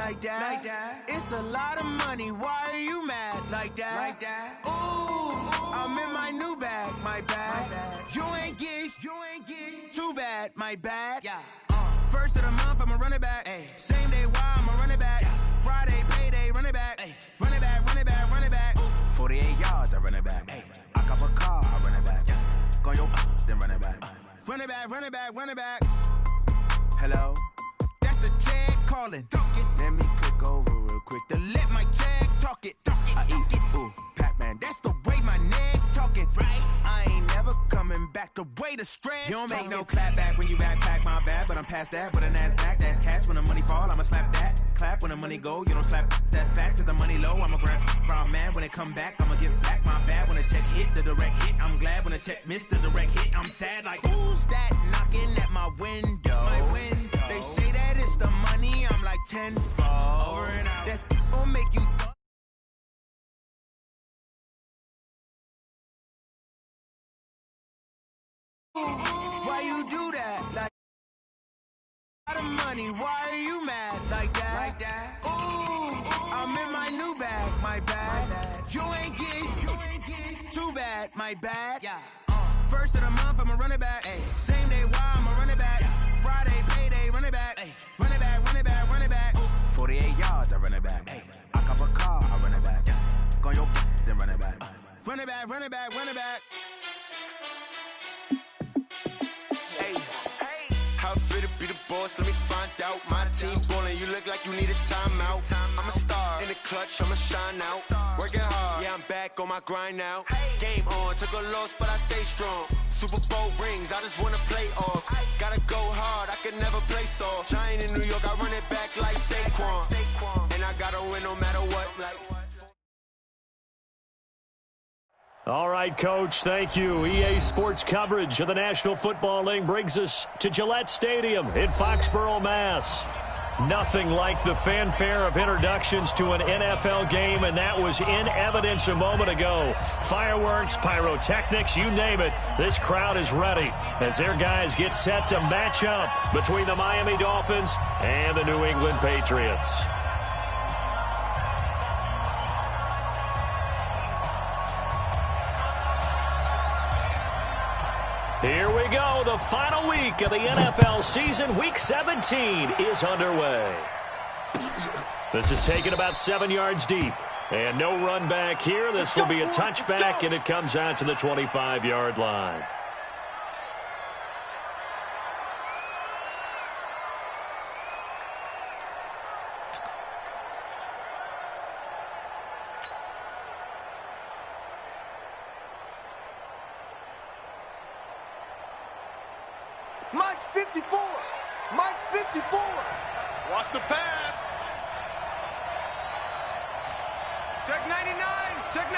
like that. It's a lot of money. Why are you mad like that? Ooh, I'm in my new bag, my bad. You ain't get too bad, my bad. First of the month, I'ma run it back. Same day, why I'ma run it back. Friday, payday, run it back. Run it back, run it back, run it back. 48 yards, I run it back. I cop a car, I run it back. Go yo, then run it back. Run it back, run it back, run it back. Hello? That's the jag calling. Let me click over real quick to let my jag talk it. I eat it, ooh, Pac-Man. That's the way my neck talking. Right? I ain't never coming back the way the stress. You don't make no clap back when you backpack, my bad. But I'm past that with an ass back. That's cash when the money fall, I'ma slap that. Clap when the money go, you don't slap. That's facts. If the money low, I'ma grab brown man. When it come back, I'ma give back my bad. When the check hit, the direct hit. I'm glad when the check missed the direct hit. I'm sad like, who's that knocking at my window? My window. They say that it's the money, I'm like tenfold. Over and out. That's gonna make you. Why you do that? Like, a lot of money, why are you mad like that? Ooh, I'm in my new bag, my bad. You ain't get too bad, my bad. First of the month, I'ma run it back. Same day, why I'ma run it back. Friday, payday, run it back. Run it back, run it back, run it back. 48 yards, I run it back. I cop a car, I run it back. Go yo, then run it back. Run it back, run it back, run it back. How fit to be the boss, let me find out. My team ballin', you look like you need a timeout. I'm a star, in the clutch, I'ma shine out. Working hard, yeah, I'm back on my grind now. Game on, took a loss, but I stay strong. Super Bowl rings, I just wanna play off. Gotta go hard, I can never play soft. Giant in New York, I run it back like Saquon. And I gotta win no matter what. All right, Coach, thank you. EA Sports coverage of the National Football League brings us to Gillette Stadium in Foxborough, Mass. Nothing like the fanfare of introductions to an NFL game, and that was in evidence a moment ago. Fireworks, pyrotechnics, you name it. This crowd is ready as their guys get set to match up between the Miami Dolphins and the New England Patriots. Here we go. The final week of the NFL season. Week 17 is underway. This is taken about 7 yards deep. And no run back here. This will be a touchback, and it comes out to the 25-yard line. Mike's 54. Mike's 54. Watch the pass. Check 99. Check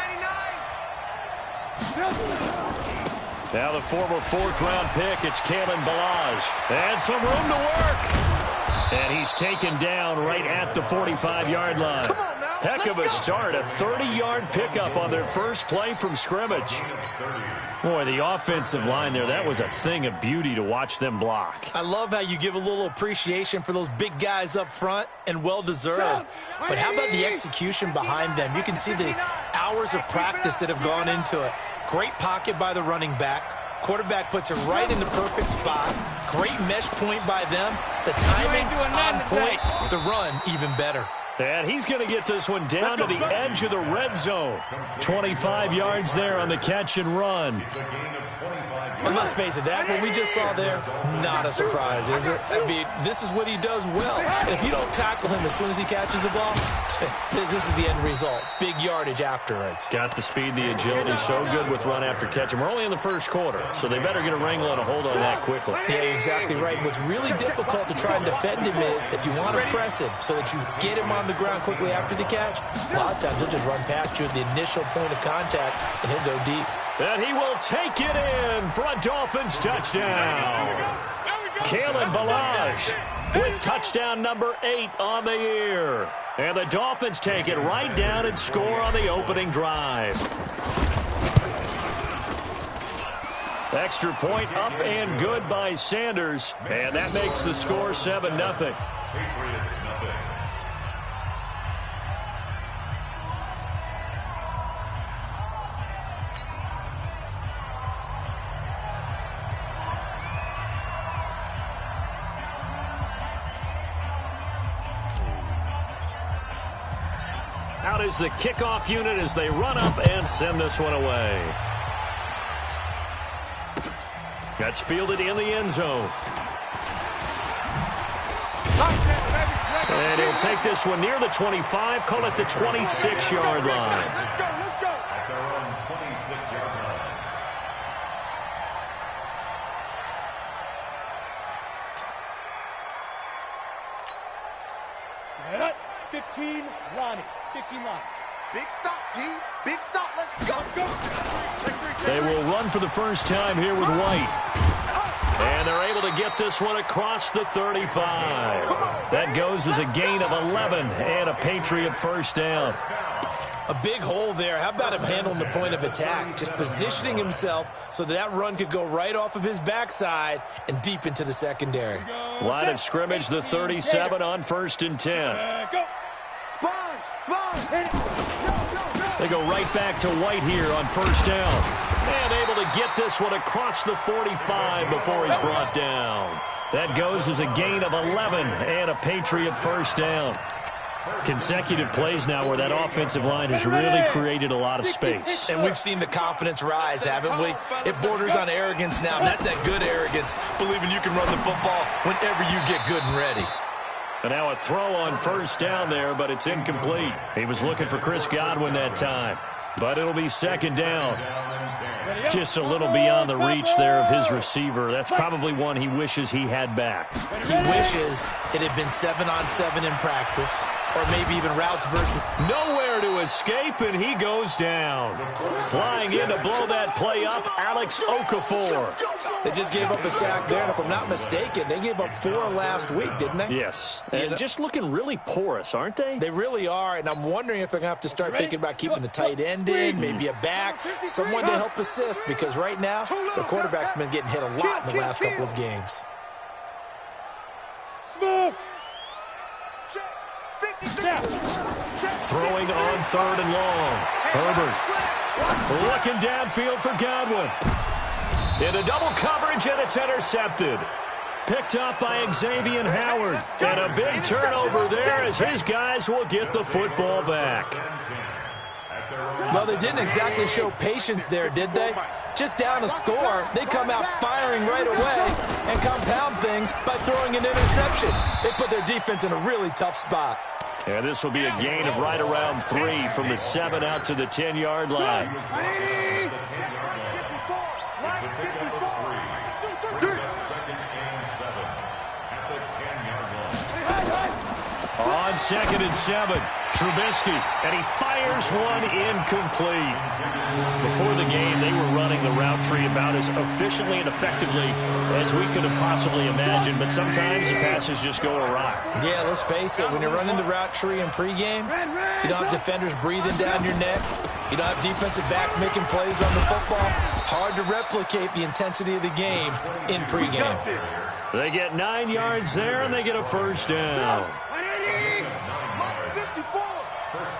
99. Now the former fourth-round pick, it's Kalen Ballage. And some room to work. And he's taken down right at the 45-yard line. Come on now. Heck of a start. A 30-yard pickup on their first play from scrimmage. Boy, the offensive line there, that was a thing of beauty to watch them block. I love how you give a little appreciation for those big guys up front, and well-deserved. But how about the execution behind them? You can see the hours of practice that have gone into it. Great pocket by the running back. Quarterback puts it right in the perfect spot. Great mesh point by them. The timing on point. The run even better. And he's going to get this one down to the edge of the red zone. 25 yards there on the catch and run. And let's face it, that what we just saw there, not a surprise, is it? I mean, this is what he does well. And if you don't tackle him as soon as he catches the ball, this is the end result. Big yardage afterwards. Got the speed, the agility, so good with run after catch. And we're only in the first quarter, so they better get a wrangle and a hold on that quickly. Yeah, you're exactly right. What's really difficult to try and defend him is if you want to press him so that you get him on the ground quickly after the catch, a lot of times he'll just run past you at the initial point of contact, and he'll go deep. And he will take it in for a Dolphins touchdown. Kalen Ballage with touchdown number 8 on the year. And the Dolphins take it right down and score on the opening drive. Extra point up and good by Sanders. And that makes the score 7-0. Out is the kickoff unit as they run up and send this one away. That's fielded in the end zone. And he'll take this one near the 25, call it the 26-yard line. Let's go. At their own 26-yard line. 15, Lonnie. 15 line. Big stop, D. Big stop. Let's go. They will run for the first time here with White. And they're able to get this one across the 35. That goes as a gain of 11 and a Patriot first down. A big hole there. How about him handling the point of attack? Just positioning himself so that run could go right off of his backside and deep into the secondary. Line of scrimmage, the 37 on 1st and 10. Go. Sponge. Hit it. Go. They go right back to White here on first down. And able to get this one across the 45 before he's brought down. That goes as a gain of 11 and a Patriot first down. Consecutive plays now where that offensive line has really created a lot of space. And we've seen the confidence rise, haven't we? It borders on arrogance now. That's that good arrogance, believing you can run the football whenever you get good and ready. And now a throw on first down there, but it's incomplete. He was looking for Chris Godwin that time. But it'll be second down. Just a little beyond the reach there of his receiver. That's probably one he wishes he had back. He wishes it had been 7-on-7 in practice, or maybe even routes versus. Nowhere to escape, and he goes down. Flying in to blow that play up, Alex Okafor. They just gave up a sack there, and if I'm not mistaken, they gave up 4 last week, didn't they? Yes, and just looking really porous, aren't they? They really are, and I'm wondering if they're going to have to start thinking about keeping the tight end in, maybe a back, someone to help assist, because right now, the quarterback's been getting hit a lot in the last couple of games. Smooth. Throwing on 3rd and long. Herbert looking downfield for Godwin. Into double coverage, and it's intercepted. Picked up by Xavier Howard. And a big turnover there as his guys will get the football back. Well, they didn't exactly show patience there, did they? Just down a score, they come out firing right away and compound things by throwing an interception. They put their defense in a really tough spot. And this will be a gain of right around 3 from the 7 out to the 10-yard line. On 2nd and 7, Trubisky, and he fires one incomplete. Before the game, they were running the route tree about as efficiently and effectively as we could have possibly imagined, but sometimes the passes just go awry. Yeah, let's face it, when you're running the route tree in pregame, you don't have defenders breathing down your neck. You don't have defensive backs making plays on the football. Hard to replicate the intensity of the game in pregame. They get 9 yards there, and they get a first down.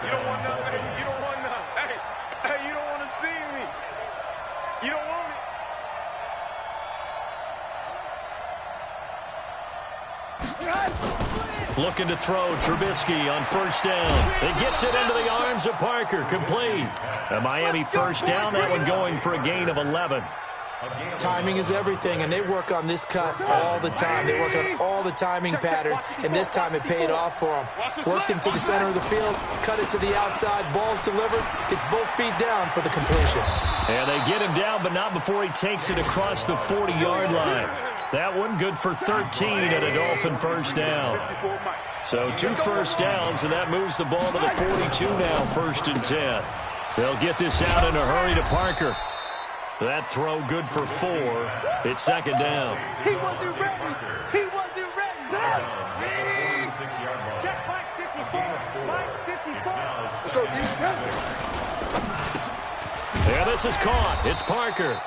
You don't want nothing. You don't want nothing. Hey, you don't want to see me. You don't want it. Looking to throw, Trubisky on first down. It gets it into the arms of Parker, complete. A Miami first down, that one going for a gain of 11. Timing is everything, and they work on this cut all the time. They work on all the timing patterns, and this time it paid off for them. Worked him to the center of the field, cut it to the outside, ball's delivered, gets both feet down for the completion. And they get him down, but not before he takes it across the 40-yard line. That one good for 13 and a Dolphin first down. So 2 first downs, and that moves the ball to the 42 now, 1st and 10. They'll get this out in a hurry to Parker. That throw good for 4. It's second down. He wasn't ready. He wasn't ready. Check Mike 54. Mike 54. Let's go, D. Yeah, this is caught. It's Parker.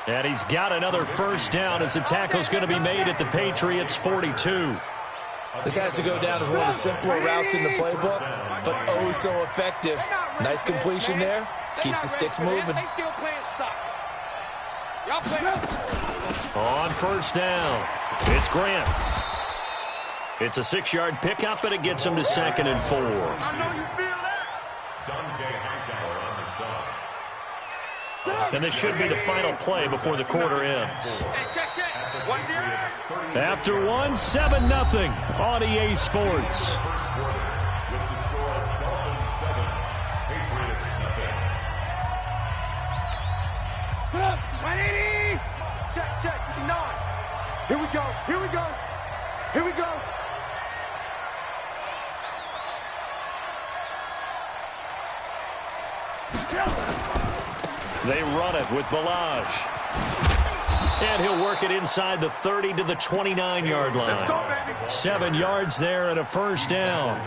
And he's got another first down as the tackle's going to be made at the Patriots' 42. This has to go down as one of the simpler routes in the playbook, but oh so effective. Nice completion there. Keeps the sticks moving. On first down, it's Grant. It's a 6-yard pickup, and it gets him to 2nd and 4. I know you feel that. And this should be the final play before the quarter ends. After one, 7-0 on EA Sports. Check, 59. Here we go, here we go, here we go. They run it with Balaj. And he'll work it inside the 30 to the 29-yard line. 7 yards there and a first down.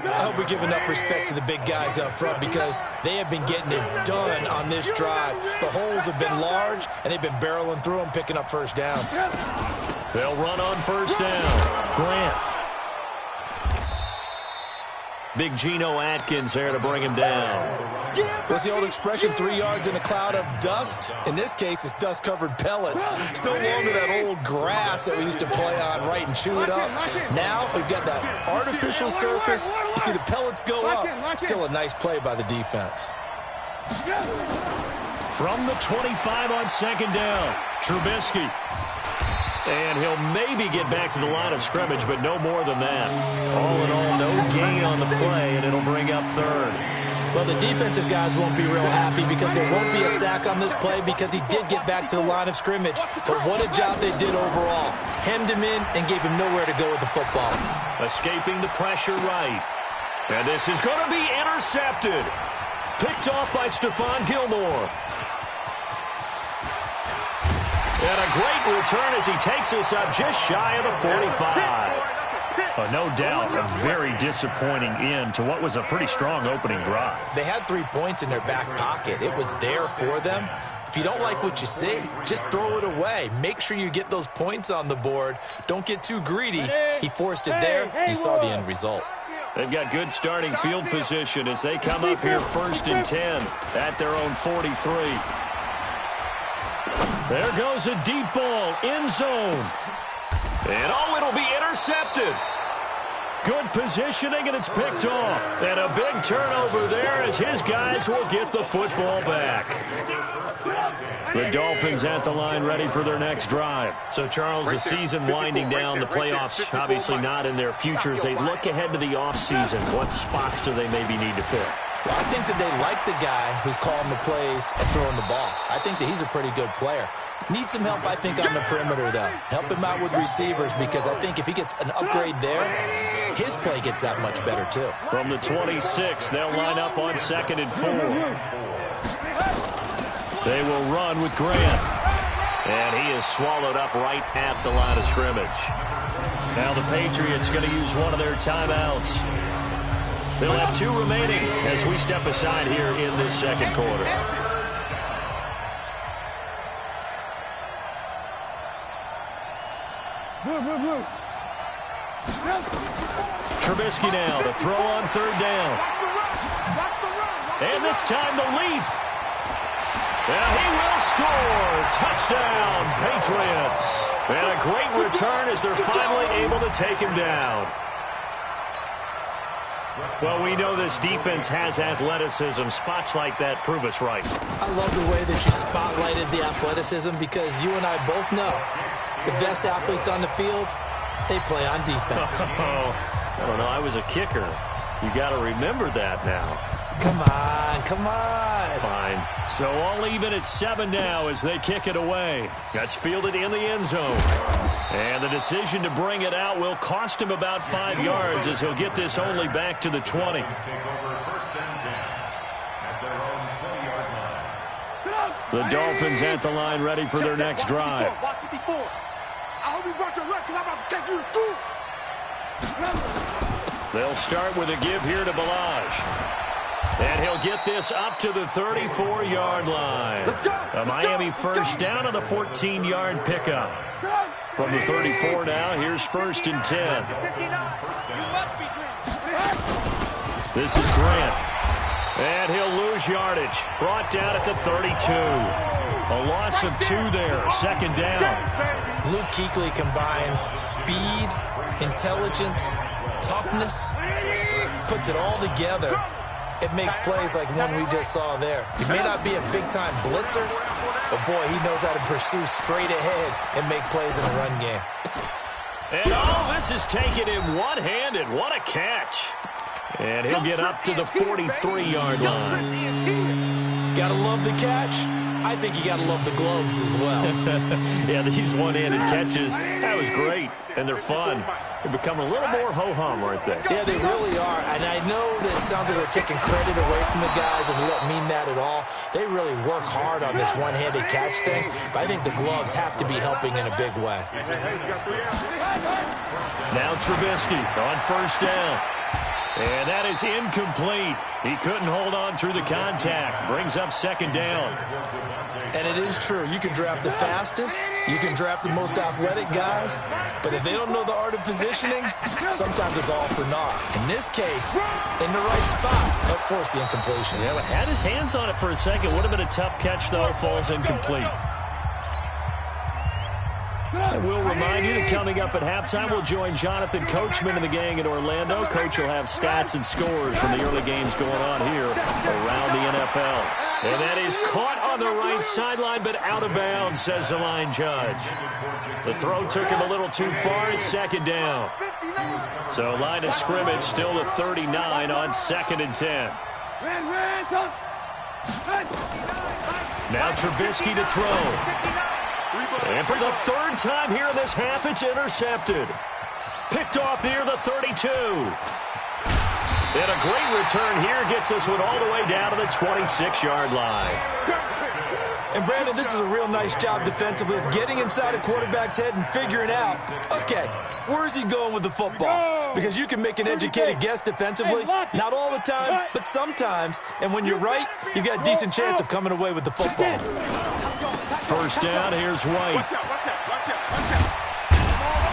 I hope we give enough respect to the big guys up front because they have been getting it done on this drive. The holes have been large, and they've been barreling through them, picking up first downs. They'll run on first down. Grant. Big Geno Atkins there to bring him down. What's the old expression, 3 yards in a cloud of dust? In this case, it's dust-covered pellets. It's no longer that old grass that we used to play on, right, and chew it up. Now we've got that artificial surface. You see the pellets go up. Still a nice play by the defense. From the 25 on second down, Trubisky. And he'll maybe get back to the line of scrimmage, but no more than that. All in all, no gain on the play, and it'll bring up third. Well, the defensive guys won't be real happy because there won't be a sack on this play because he did get back to the line of scrimmage. But what a job they did overall. Hemmed him in and gave him nowhere to go with the football. Escaping the pressure right. And this is going to be intercepted. Picked off by Stephon Gilmore. And a great return as he takes us up just shy of the 45. No doubt a very disappointing end to what was a pretty strong opening drive. They had 3 points in their back pocket. It was there for them. If you don't like what you see, just throw it away. Make sure you get those points on the board. Don't get too greedy. He forced it there. You saw the end result. They've got good starting field position as they come up here 1st and 10 at their own 43. There goes a deep ball, end zone. And it'll be intercepted. Good positioning, and it's picked off. And a big turnover there as his guys will get the football back. The Dolphins at the line ready for their next drive. So, Charles, the season winding down, the playoffs obviously not in their future. As they look ahead to the offseason, what spots do they maybe need to fill? Well, I think that they like the guy who's calling the plays and throwing the ball. I think that he's a pretty good player. Needs some help, I think, on the perimeter, though. Help him out with receivers because I think if he gets an upgrade there, his play gets that much better, too. From the 26, they'll line up on 2nd and 4. They will run with Grant. And he is swallowed up right at the line of scrimmage. Now the Patriots going to use one of their timeouts. They'll have 2 remaining as we step aside here in this second quarter. Trubisky now to throw on 3rd down. And this time the leap. And he will score. Touchdown, Patriots. And a great return as they're finally able to take him down. Well, we know this defense has athleticism. Spots like that prove us right. I love the way that you spotlighted the athleticism because you and I both know the best athletes on the field, they play on defense. I don't know. I was a kicker. You got to remember that now. Come on, come on. Fine. So all even at 7 now as they kick it away. That's fielded in the end zone. And the decision to bring it out will cost him about 5 yards as he'll get this only back to the 20. The Dolphins at the line ready for their next drive. I hope you brought your lunch because I'm about to take you to school. They'll start with a give here to Balaj. And he'll get this up to the 34-yard line. A Miami first down on the 14-yard pickup. From the 34 now, here's 1st and 10. This is Grant. And he'll lose yardage. Brought down at the 32. A loss of 2 there, 2nd down. Luke Kuechly combines speed, intelligence, toughness, puts it all together it makes plays like one we just saw there. He may not be a big-time blitzer, but, boy, he knows how to pursue straight ahead and make plays in the run game. And all this is taken in one-handed. What a catch. And he'll get up to the 43-yard line. Gotta love the catch. I think you gotta love the gloves as well. Yeah, these one-handed catches, that was great, and they're fun. They become a little more ho-hum, aren't they? Yeah, they really are. And I know that it sounds like we're taking credit away from the guys, and we don't mean that at all. They really work hard on this one-handed catch thing, but I think the gloves have to be helping in a big way. Now Trubisky on first down. And that is incomplete. He couldn't hold on through the contact. Brings up second down. And it is true. You can draft the fastest. You can draft the most athletic guys. But if they don't know the art of positioning, sometimes it's all for naught. In this case, in the right spot, help force the incompletion. Yeah, but had his hands on it for a second. Would have been a tough catch, though. Falls incomplete. And we'll remind you that coming up at halftime, we'll join Jonathan Coachman and the gang in Orlando. Coach will have stats and scores from the early games going on here around the NFL. And that is caught on the right sideline, but out of bounds, says the line judge. The throw took him a little too far. It's second down. So line of scrimmage still the 39 on 2nd and 10. Now Trubisky to throw. And for the third time here in this half, it's intercepted. Picked off near the 32. And a great return here gets this one all the way down to the 26-yard line. And, Brandon, this is a real nice job defensively of getting inside a quarterback's head and figuring out, okay, where's he going with the football? Because you can make an educated guess defensively, not all the time, but sometimes. And when you're right, you've got a decent chance of coming away with the football. First down, here's White.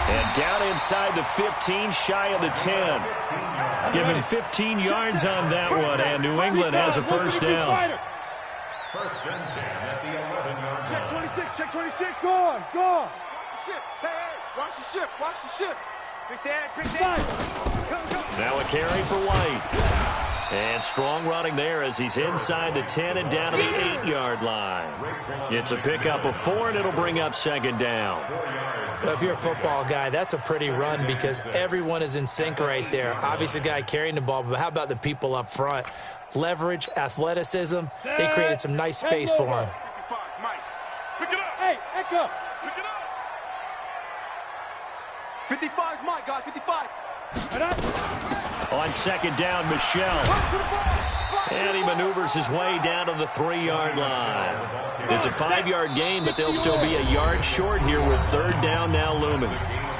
And down inside the 15, shy of the 10. Given 15 yards on that one, and New England has a first down. First and 10 at the 11-yard Check line. 26, check 26, go on. Watch the ship, hey, watch the ship, watch the ship. Quick dad. Now a carry for White. And strong running there as he's inside the 10 and down to the 8-yard line. It's a pickup of 4, and it'll bring up second down. Well, if you're a football guy, that's a pretty run because everyone is in sync right there. Obviously, the guy carrying the ball, but how about the people up front? Leverage, athleticism, they created some nice space for him. 55, Mike. Pick it up. Hey, Echo. Pick it up. 55's Mike, guys, 55. On second down, Michelle. And he maneuvers his way down to the 3-yard line. It's a 5-yard gain, but they'll still be a yard short here with third down now looming.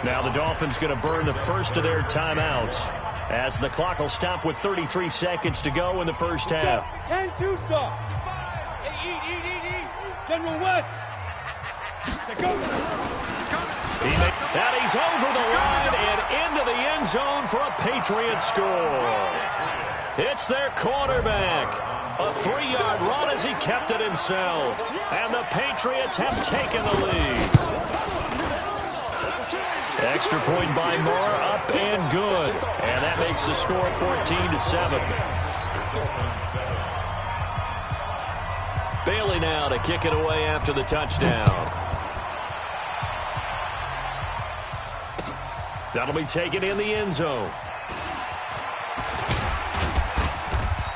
Now the Dolphins going to burn the first of their timeouts as the clock will stop with 33 seconds to go in the first half. 10-2 stop. Hey, eat. General West. And he's over the line and into the end zone for a Patriot score. It's their quarterback. A 3-yard run as he kept it himself. And the Patriots have taken the lead. Extra point by Moore, up and good. And that makes the score 14-7. Bailey now to kick it away after the touchdown. That'll be taken in the end zone.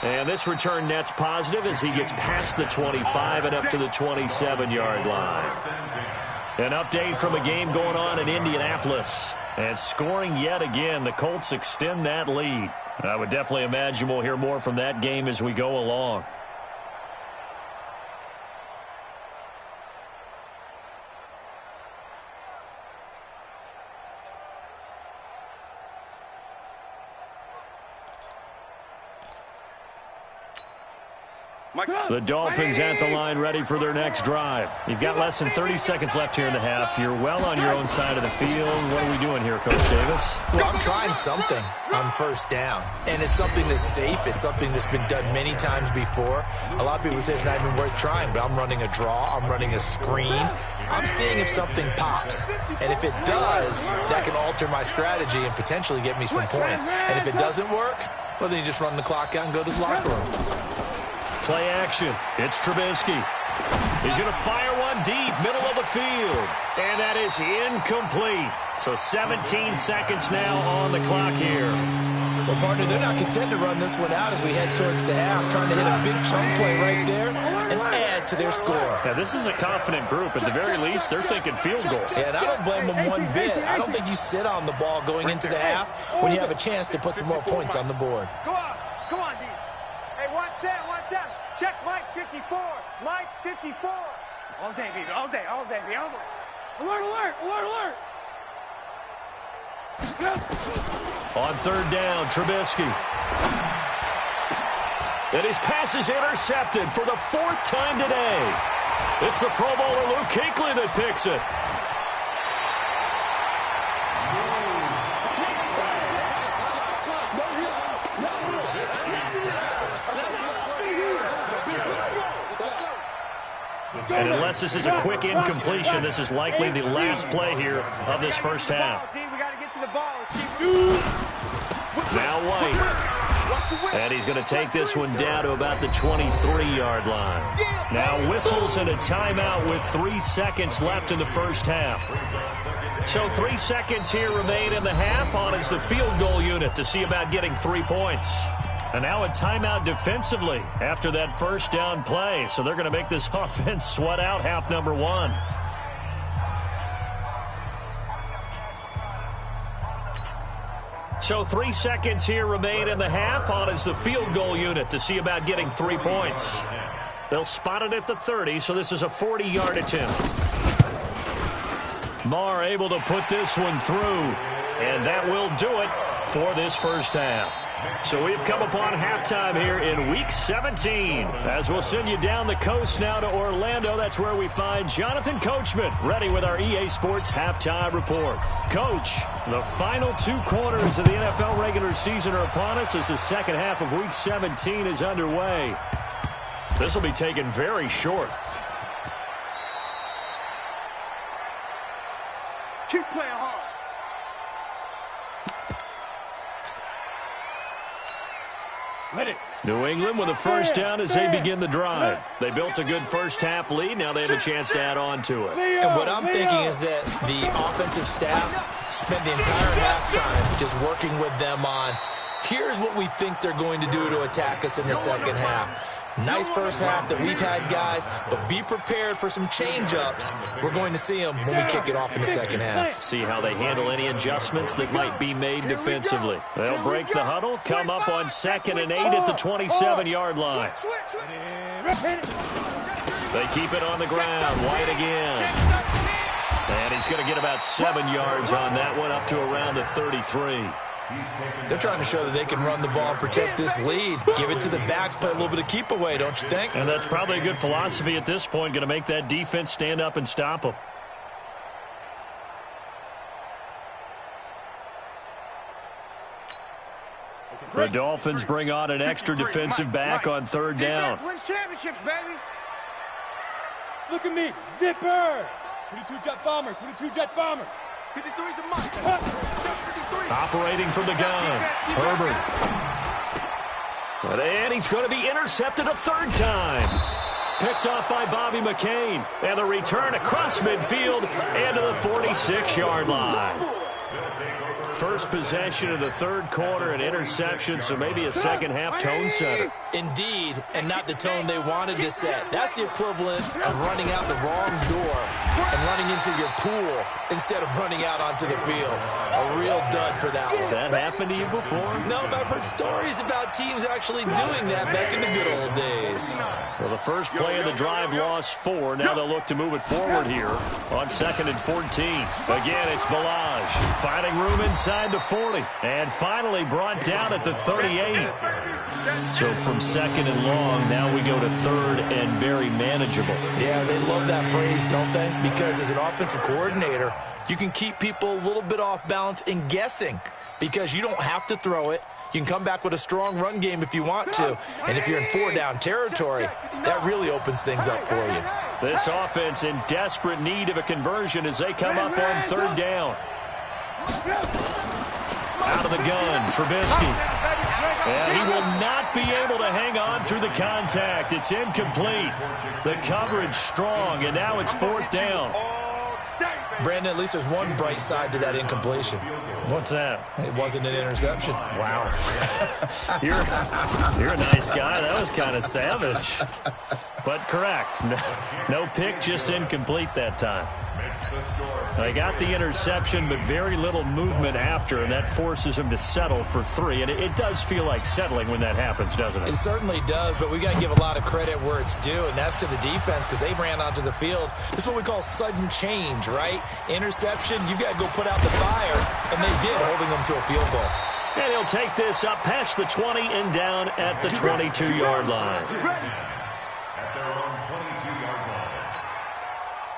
And this return net's positive as he gets past the 25 and up to the 27-yard line. An update from a game going on in Indianapolis. And scoring yet again, the Colts extend that lead. I would definitely imagine we'll hear more from that game as we go along. The Dolphins at the line ready for their next drive. You've got less than 30 seconds left here in the half. You're well on your own side of the field. What are we doing here, Coach Davis? Well, I'm trying something on first down. And it's something that's safe. It's something that's been done many times before. A lot of people say it's not even worth trying, but I'm running a draw. I'm running a screen. I'm seeing if something pops. And if it does, that can alter my strategy and potentially get me some points. And if it doesn't work, Well, then you just run the clock out and go to the locker room. Play action. It's Trubisky. He's going to fire one deep, middle of the field. And that is incomplete. So 17 seconds now on the clock here. Well, partner, they're not content to run this one out as we head towards the half, trying to hit a big chunk play right there and add to their score. Yeah, this is a confident group. At the very least, they're thinking field goal. Yeah, and I don't blame them one bit. I don't think you sit on the ball going into the half when you have a chance to put some more points on the board. Go on. Come on, D. Hey, 1-7. Check Mike 54. Mike 54. All day, baby. All day, baby. All day. Alert. On third down, Trubisky. And his pass is intercepted for the 4th time today. It's the Pro Bowler Luke Kuechly that picks it. And unless this is a quick incompletion, this is likely the last play here of this first half. Now White. And he's going to take this one down to about the 23-yard line. Now whistles and a timeout with 3 seconds left in the first half. So 3 seconds here remain in the half. On is the field goal unit to see about getting 3 points. And now a timeout defensively after that first down play. So they're going to make this offense sweat out half number 1. So 3 seconds here remain in the half. On is the field goal unit to see about getting 3 points. They'll spot it at the 30, so this is a 40-yard attempt. Marr able to put this one through, and that will do it for this first half. So we've come upon halftime here in Week 17. As we'll send you down the coast now to Orlando, that's where we find Jonathan Coachman ready with our EA Sports Halftime Report. Coach, the final 2 quarters of the NFL regular season are upon us as the second half of Week 17 is underway. This will be taken very short. Keep playing hard. New England with a first down as they begin the drive. They built a good first half lead. Now they have a chance to add on to it. And what I'm thinking is that the offensive staff spent the entire halftime just working with them on, here's what we think they're going to do to attack us in the second half. Nice first half that we've had, guys, but be prepared for some change-ups. We're going to see them when we kick it off in the second half. See how they handle any adjustments that might be made defensively. They'll break the huddle, come up on 2nd and 8 at the 27-yard line. They keep it on the ground. White again. And he's going to get about 7 yards on that one, up to around the 33. They're trying to show that they can run the ball and protect this lead. Give it to the backs, play a little bit of keep away, don't you think? And that's probably a good philosophy at this point, going to make that defense stand up and stop them. The Dolphins bring on an extra defensive back on third down. Defense wins championships, baby. Look at me, zipper. 22 jet bomber, 22 jet bomber. 53's the mark. Operating from the gun, Herbert. And he's going to be intercepted a 3rd time. Picked off by Bobby McCain. And the return across midfield and to the 46-yard line. First possession of the 3rd quarter, an interception, so maybe a second-half tone setter. Indeed, and not the tone they wanted to set. That's the equivalent of running out the wrong door and running into your pool instead of running out onto the field. A real dud for that one. Has that happened to you before? No, but I've heard stories about teams actually doing that back in the good old days. Well, the first play of the drive lost 4. Now they'll look to move it forward here on 2nd and 14. Again, it's Balaj finding room inside the 40. And finally brought down at the 38. So from 2nd and long, now we go to 3rd and very manageable. Yeah, they love that phrase, don't they? Because as an offensive coordinator, you can keep people a little bit off balance and guessing because you don't have to throw it. You can come back with a strong run game if you want to. And if you're in 4-down territory, that really opens things up for you. This offense in desperate need of a conversion as they come up on 3rd down. Out of the gun, Trubisky. And will not be able to hang on through the contact. It's incomplete. The coverage strong, and now it's 4th down. Brandon, at least there's one bright side to that incompletion. What's that? It wasn't an interception. Wow. You're a nice guy. That was kind of savage. But correct. No pick, just incomplete that time. They got the interception, but very little movement after, and that forces him to settle for 3. And it does feel like settling when that happens, doesn't it? It certainly does, but we got to give a lot of credit where it's due, and that's to the defense because they ran onto the field. This is what we call sudden change, right? Interception, you got to go put out the fire, and they did, holding them to a field goal. And he'll take this up past the 20 and down at the 22-yard line.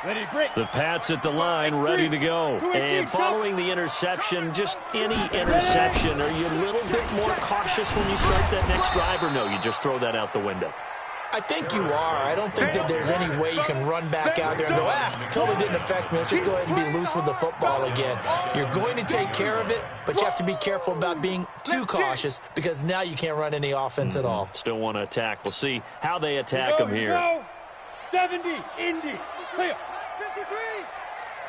Ready, break. The Pats at the line, ready to go. And following the interception, just any interception, are you a little bit more cautious when you start that next drive, or no, you just throw that out the window? I think you are. I don't think that there's any way you can run back out there and go, totally didn't affect me. Let's just go ahead and be loose with the football again. You're going to take care of it, but you have to be careful about being too cautious because now you can't run any offense at all. Still want to attack. We'll see how they attack him here. Go. 70, Indy. Clear. 53.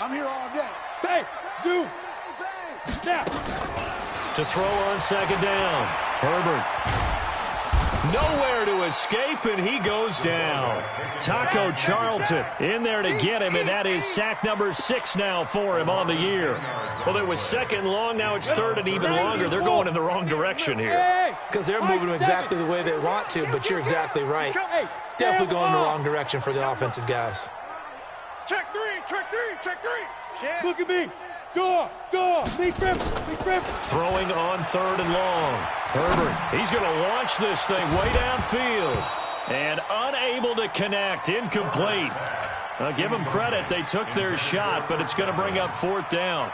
I'm here all day. Bang. Zoom. Snap. To throw on 2nd down. Herbert. Nowhere to escape, and he goes down. Taco Charlton in there to get him, and that is sack number 6 now for him on the year. Well, it was 2nd long, now it's 3rd and even longer. They're going in the wrong direction here. Because they're moving exactly the way they want to, but you're exactly right. Definitely going in the wrong direction for the offensive guys. Check 3, check 3, check 3. Look at me. Door. Big rip. Throwing on 3rd and long. Herbert, he's going to launch this thing way downfield. And unable to connect, incomplete. Give them credit, they took their shot, but it's going to bring up 4th down.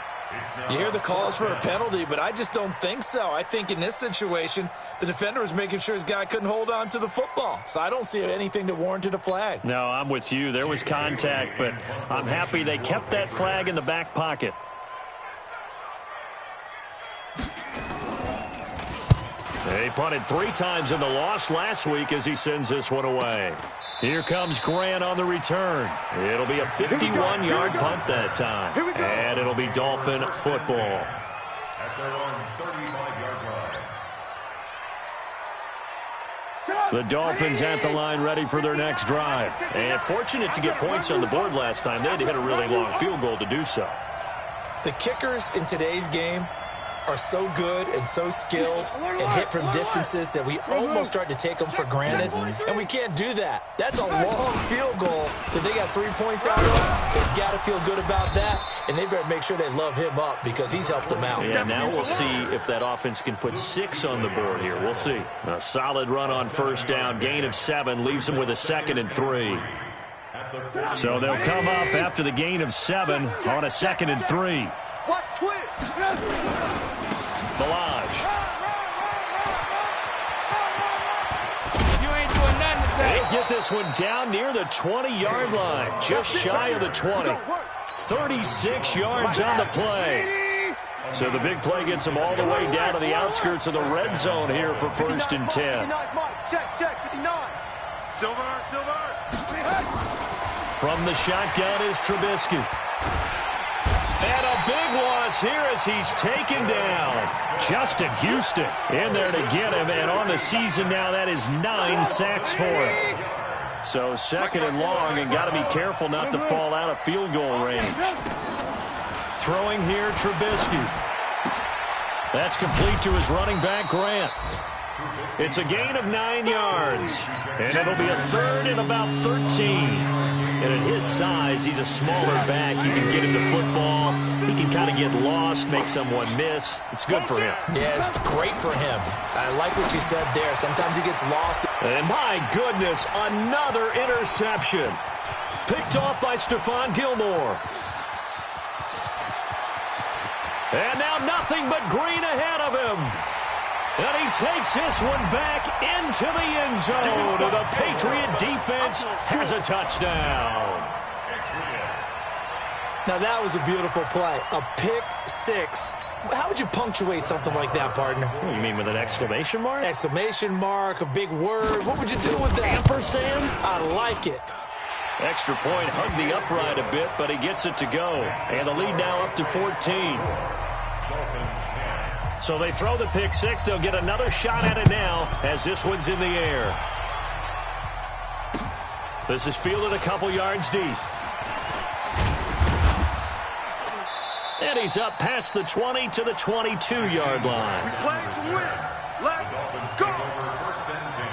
You hear the calls for a penalty, but I just don't think so. I think in this situation, the defender was making sure his guy couldn't hold on to the football. So I don't see anything that warranted a flag. No, I'm with you. There was contact, but I'm happy they kept that flag in the back pocket. He punted 3 times in the loss last week as he sends this one away. Here comes Grant on the return. It'll be a 51-yard punt that time. And it'll be Dolphin football. At their own 35-yard line. The Dolphins at the line ready for their next drive. And fortunate to get points on the board last time. They had to hit a really long field goal to do so. The kickers in today's game are so good and so skilled and hit from distances that we almost start to take them for granted, and we can't do that. That's a long field goal that they got 3 points out of. They've got to feel good about that, and they better make sure they love him up because he's helped them out. Yeah, now we'll see if that offense can put 6 on the board here. We'll see. A solid run on 1st down, gain of 7, leaves them with a 2nd and 3. So they'll come up after the gain of 7 on a 2nd and 3. Watch twist. Balaj. You ain't doing nothing today. They'll get this one down near the 20-yard line, just shy of the 20. 36 yards on the play. So the big play gets them all the way down to the outskirts of the red zone here for 1st and 10. Check, 59. Silver. From the shotgun is Trubisky. And a big loss here as he's taken down. Justin Houston in there to get him. And on the season now, that is 9 sacks for him. So 2nd and long, and got to be careful not to fall out of field goal range. Throwing here, Trubisky. That's complete to his running back, Grant. It's a gain of 9 yards. And it'll be a 3rd and about 13. And at his size, he's a smaller back. You can get him to football. He can kind of get lost, make someone miss. It's good for him. Yeah, it's great for him. I like what you said there. Sometimes he gets lost. And my goodness, another interception. Picked off by Stephon Gilmore. And now nothing but green ahead of him. And he takes this one back into the end zone. The Patriot defense has a touchdown. Now that was a beautiful play. A pick 6 How would you punctuate something like that, partner? What do you mean, with an exclamation mark? Exclamation mark, a big word. What would you do with that? Ampersand? I like it. Extra point, hugged the upright a bit, but he gets it to go. And the lead now up to 14. So they throw the pick six. They'll get another shot at it now as this one's in the air. This is fielded a couple yards deep. And he's up past the 20 to the 22-yard line. We play to win. Let's go. First and 10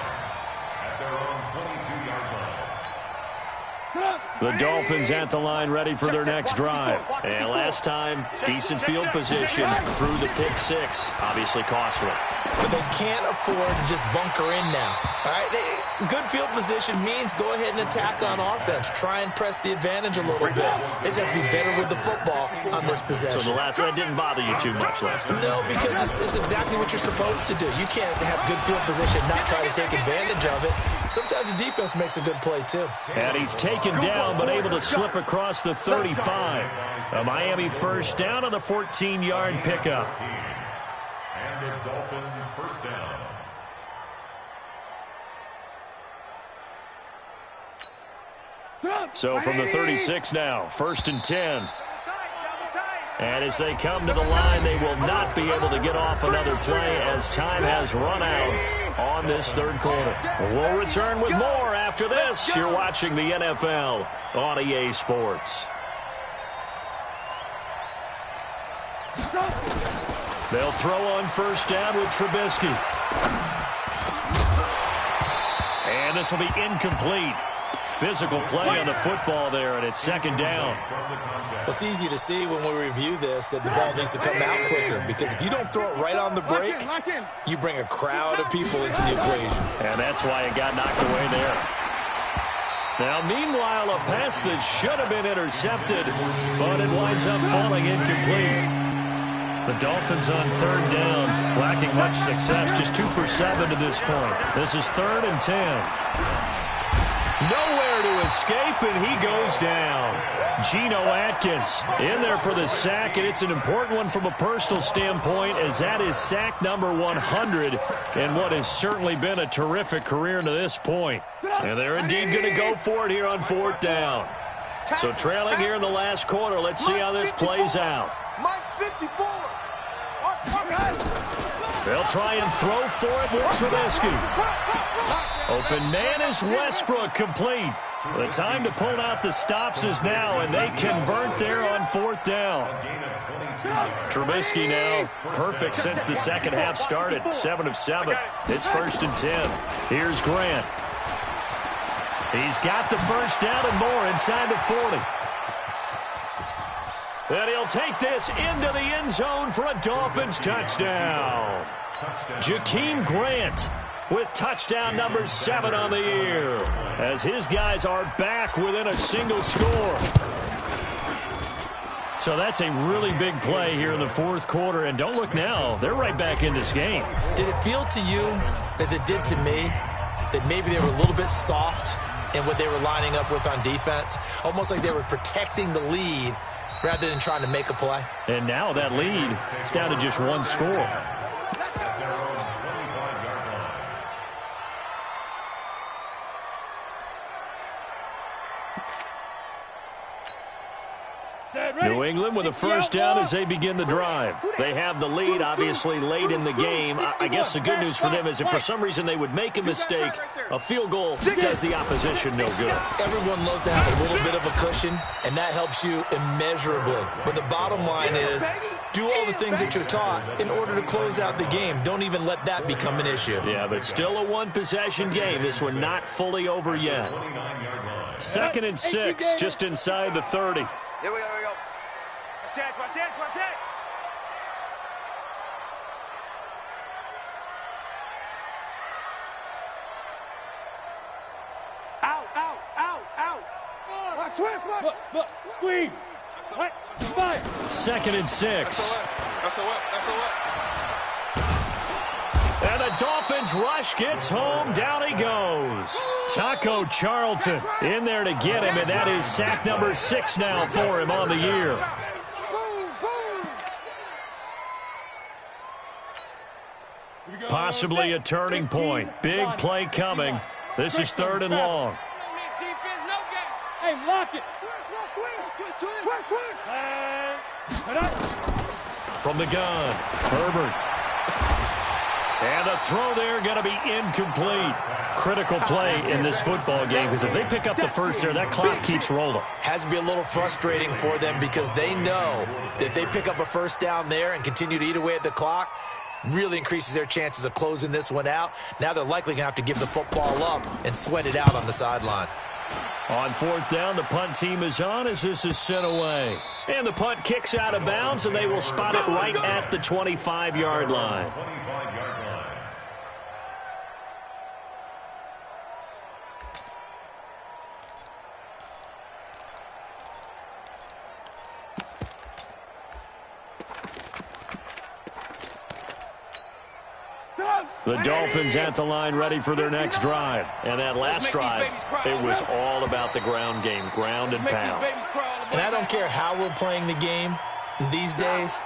at their own 22-yard line. The Dolphins at the line ready for their next drive. And last time, decent field position through the pick six. Obviously costly. But they can't afford to just bunker in now. All right, good field position means go ahead and attack on offense. Try and press the advantage a little bit. They just have to be better with the football on this possession. So the last one didn't bother you too much last time? No, because it's exactly what you're supposed to do. You can't have good field position, not try to take advantage of it. Sometimes the defense makes a good play, too. And he's taken down, but able to slip across the 35. A Miami first down on the 14-yard pickup. And a Dolphin first down. So from the 36 now, first and 10. And as they come to the line, they will not be able to get off another play as time has run out on this third quarter. We'll return with more after this. You're watching the NFL on EA Sports. They'll throw on first down with Trubisky. And this will be incomplete. Physical play on the football there, and it's second down. Well, it's easy to see when we review this that the ball needs to come out quicker, because if you don't throw it right on the break, you bring a crowd of people into the equation. And that's why it got knocked away there. Now, meanwhile, a pass that should have been intercepted, but it winds up falling incomplete. The Dolphins on third down, lacking much success, just 2 for 7 to this point. This is 3rd and 10. Nowhere to escape, and he goes down. Geno Atkins in there for the sack, and it's an important one from a personal standpoint, as that is sack number 100 and what has certainly been a terrific career to this point. And they're indeed going to go for it here on 4th down. So trailing here in the last quarter, let's see how this plays out. Mike 54. They'll try and throw for it with Trubisky. Open man is Westbrook, complete. The time to pull out the stops is now, and they convert there on 4th down. Trubisky now perfect since the second half started, 7 of 7. It's 1st and 10. Here's Grant. He's got the first down and more inside the 40. And he'll take this into the end zone for a Dolphins touchdown. Jakeem Grant with touchdown number 7 on the year, as his guys are back within a single score. So that's a really big play here in the 4th quarter, and don't look now, they're right back in this game. Did it feel to you, as it did to me, that maybe they were a little bit soft in what they were lining up with on defense? Almost like they were protecting the lead rather than trying to make a play. And now that lead is down to just 1 score. New England with a first down as they begin the drive. They have the lead, obviously, late in the game. I guess the good news for them is if for some reason they would make a mistake, a field goal does the opposition no good. Everyone loves to have a little bit of a cushion, and that helps you immeasurably. But the bottom line is, do all the things that you're taught in order to close out the game. Don't even let that become an issue. Yeah, but still a one-possession game. This one not fully over yet. 2nd and 6, just inside the 30. Here we go, here we go. Watch it, watch it. Out. Watch, Squeeze. What? Fire. 2nd and 6. That's a what? And the Dolphins rush gets home. Down he goes. Taco Charlton in there to get him, and that is sack number 6 now for him on the year. Possibly a turning point. Big play coming. This is 3rd and long. Hey, lock it. From the gun, Herbert. And the throw there going to be incomplete. Critical play in this football game because if they pick up the first there, that clock keeps rolling. Has to be a little frustrating for them because they know that if they pick up a first down there and continue to eat away at the clock, really increases their chances of closing this one out. Now they're likely going to have to give the football up and sweat it out on the sideline. On 4th down, the punt team is on as this is sent away. And the punt kicks out of bounds, and they will spot it right at the 25-yard line. The Dolphins at the line ready for their next drive. And that last drive, it was all about the ground game, ground and pound. And I don't care how we're playing the game these days,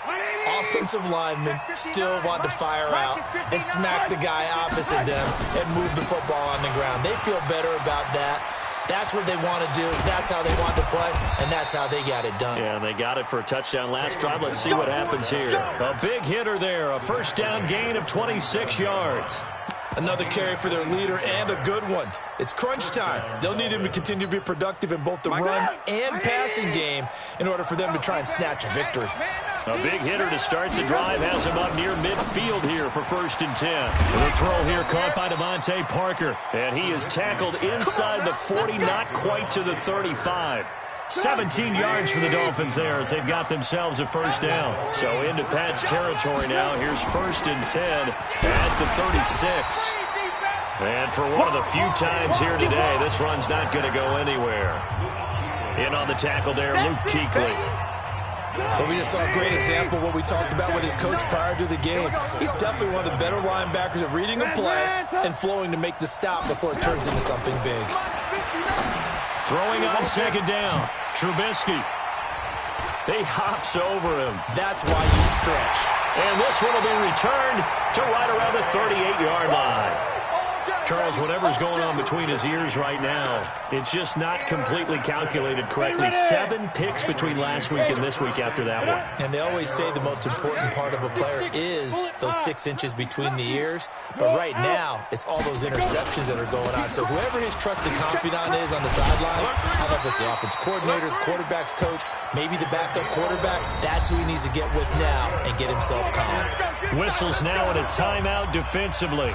offensive linemen still want to fire out and smack the guy opposite them and move the football on the ground. They feel better about that. That's what they want to do. That's how they want to play, and that's how they got it done. Yeah, and they got it for a touchdown last drive. Let's see what happens here. A big hitter there, a first down gain of 26 yards. Another carry for their leader and a good one. It's crunch time. They'll need him to continue to be productive in both the run and passing game in order for them to try and snatch a victory. A big hitter to start the drive has him up near midfield here for 1st and 10. The throw here caught by Devontae Parker, and he is tackled inside the 40, not quite to the 35. 17 yards for the Dolphins there as they've got themselves a first down. So into Pat's territory now. Here's 1st and 10 at the 36. And for one of the few times here today, this run's not going to go anywhere. In on the tackle there, Luke Kuechly. But we just saw a great example of what we talked about with his coach prior to the game. He's definitely one of the better linebackers at reading a play and flowing to make the stop before it turns into something big. Throwing on 2nd down, Trubisky. He hops over him. That's why you stretch. And this one will be returned to right around the 38-yard line. Charles, whatever's going on between his ears right now, it's just not completely calculated correctly. 7 picks between last week and this week after that one. And they always say the most important part of a player is those 6 inches between the ears. But right now, it's all those interceptions that are going on. So whoever his trusted confidant is on the sidelines, how about this, the offense coordinator, the quarterback's coach, maybe the backup quarterback, that's who he needs to get with now and get himself calm. Whistles now in a timeout defensively.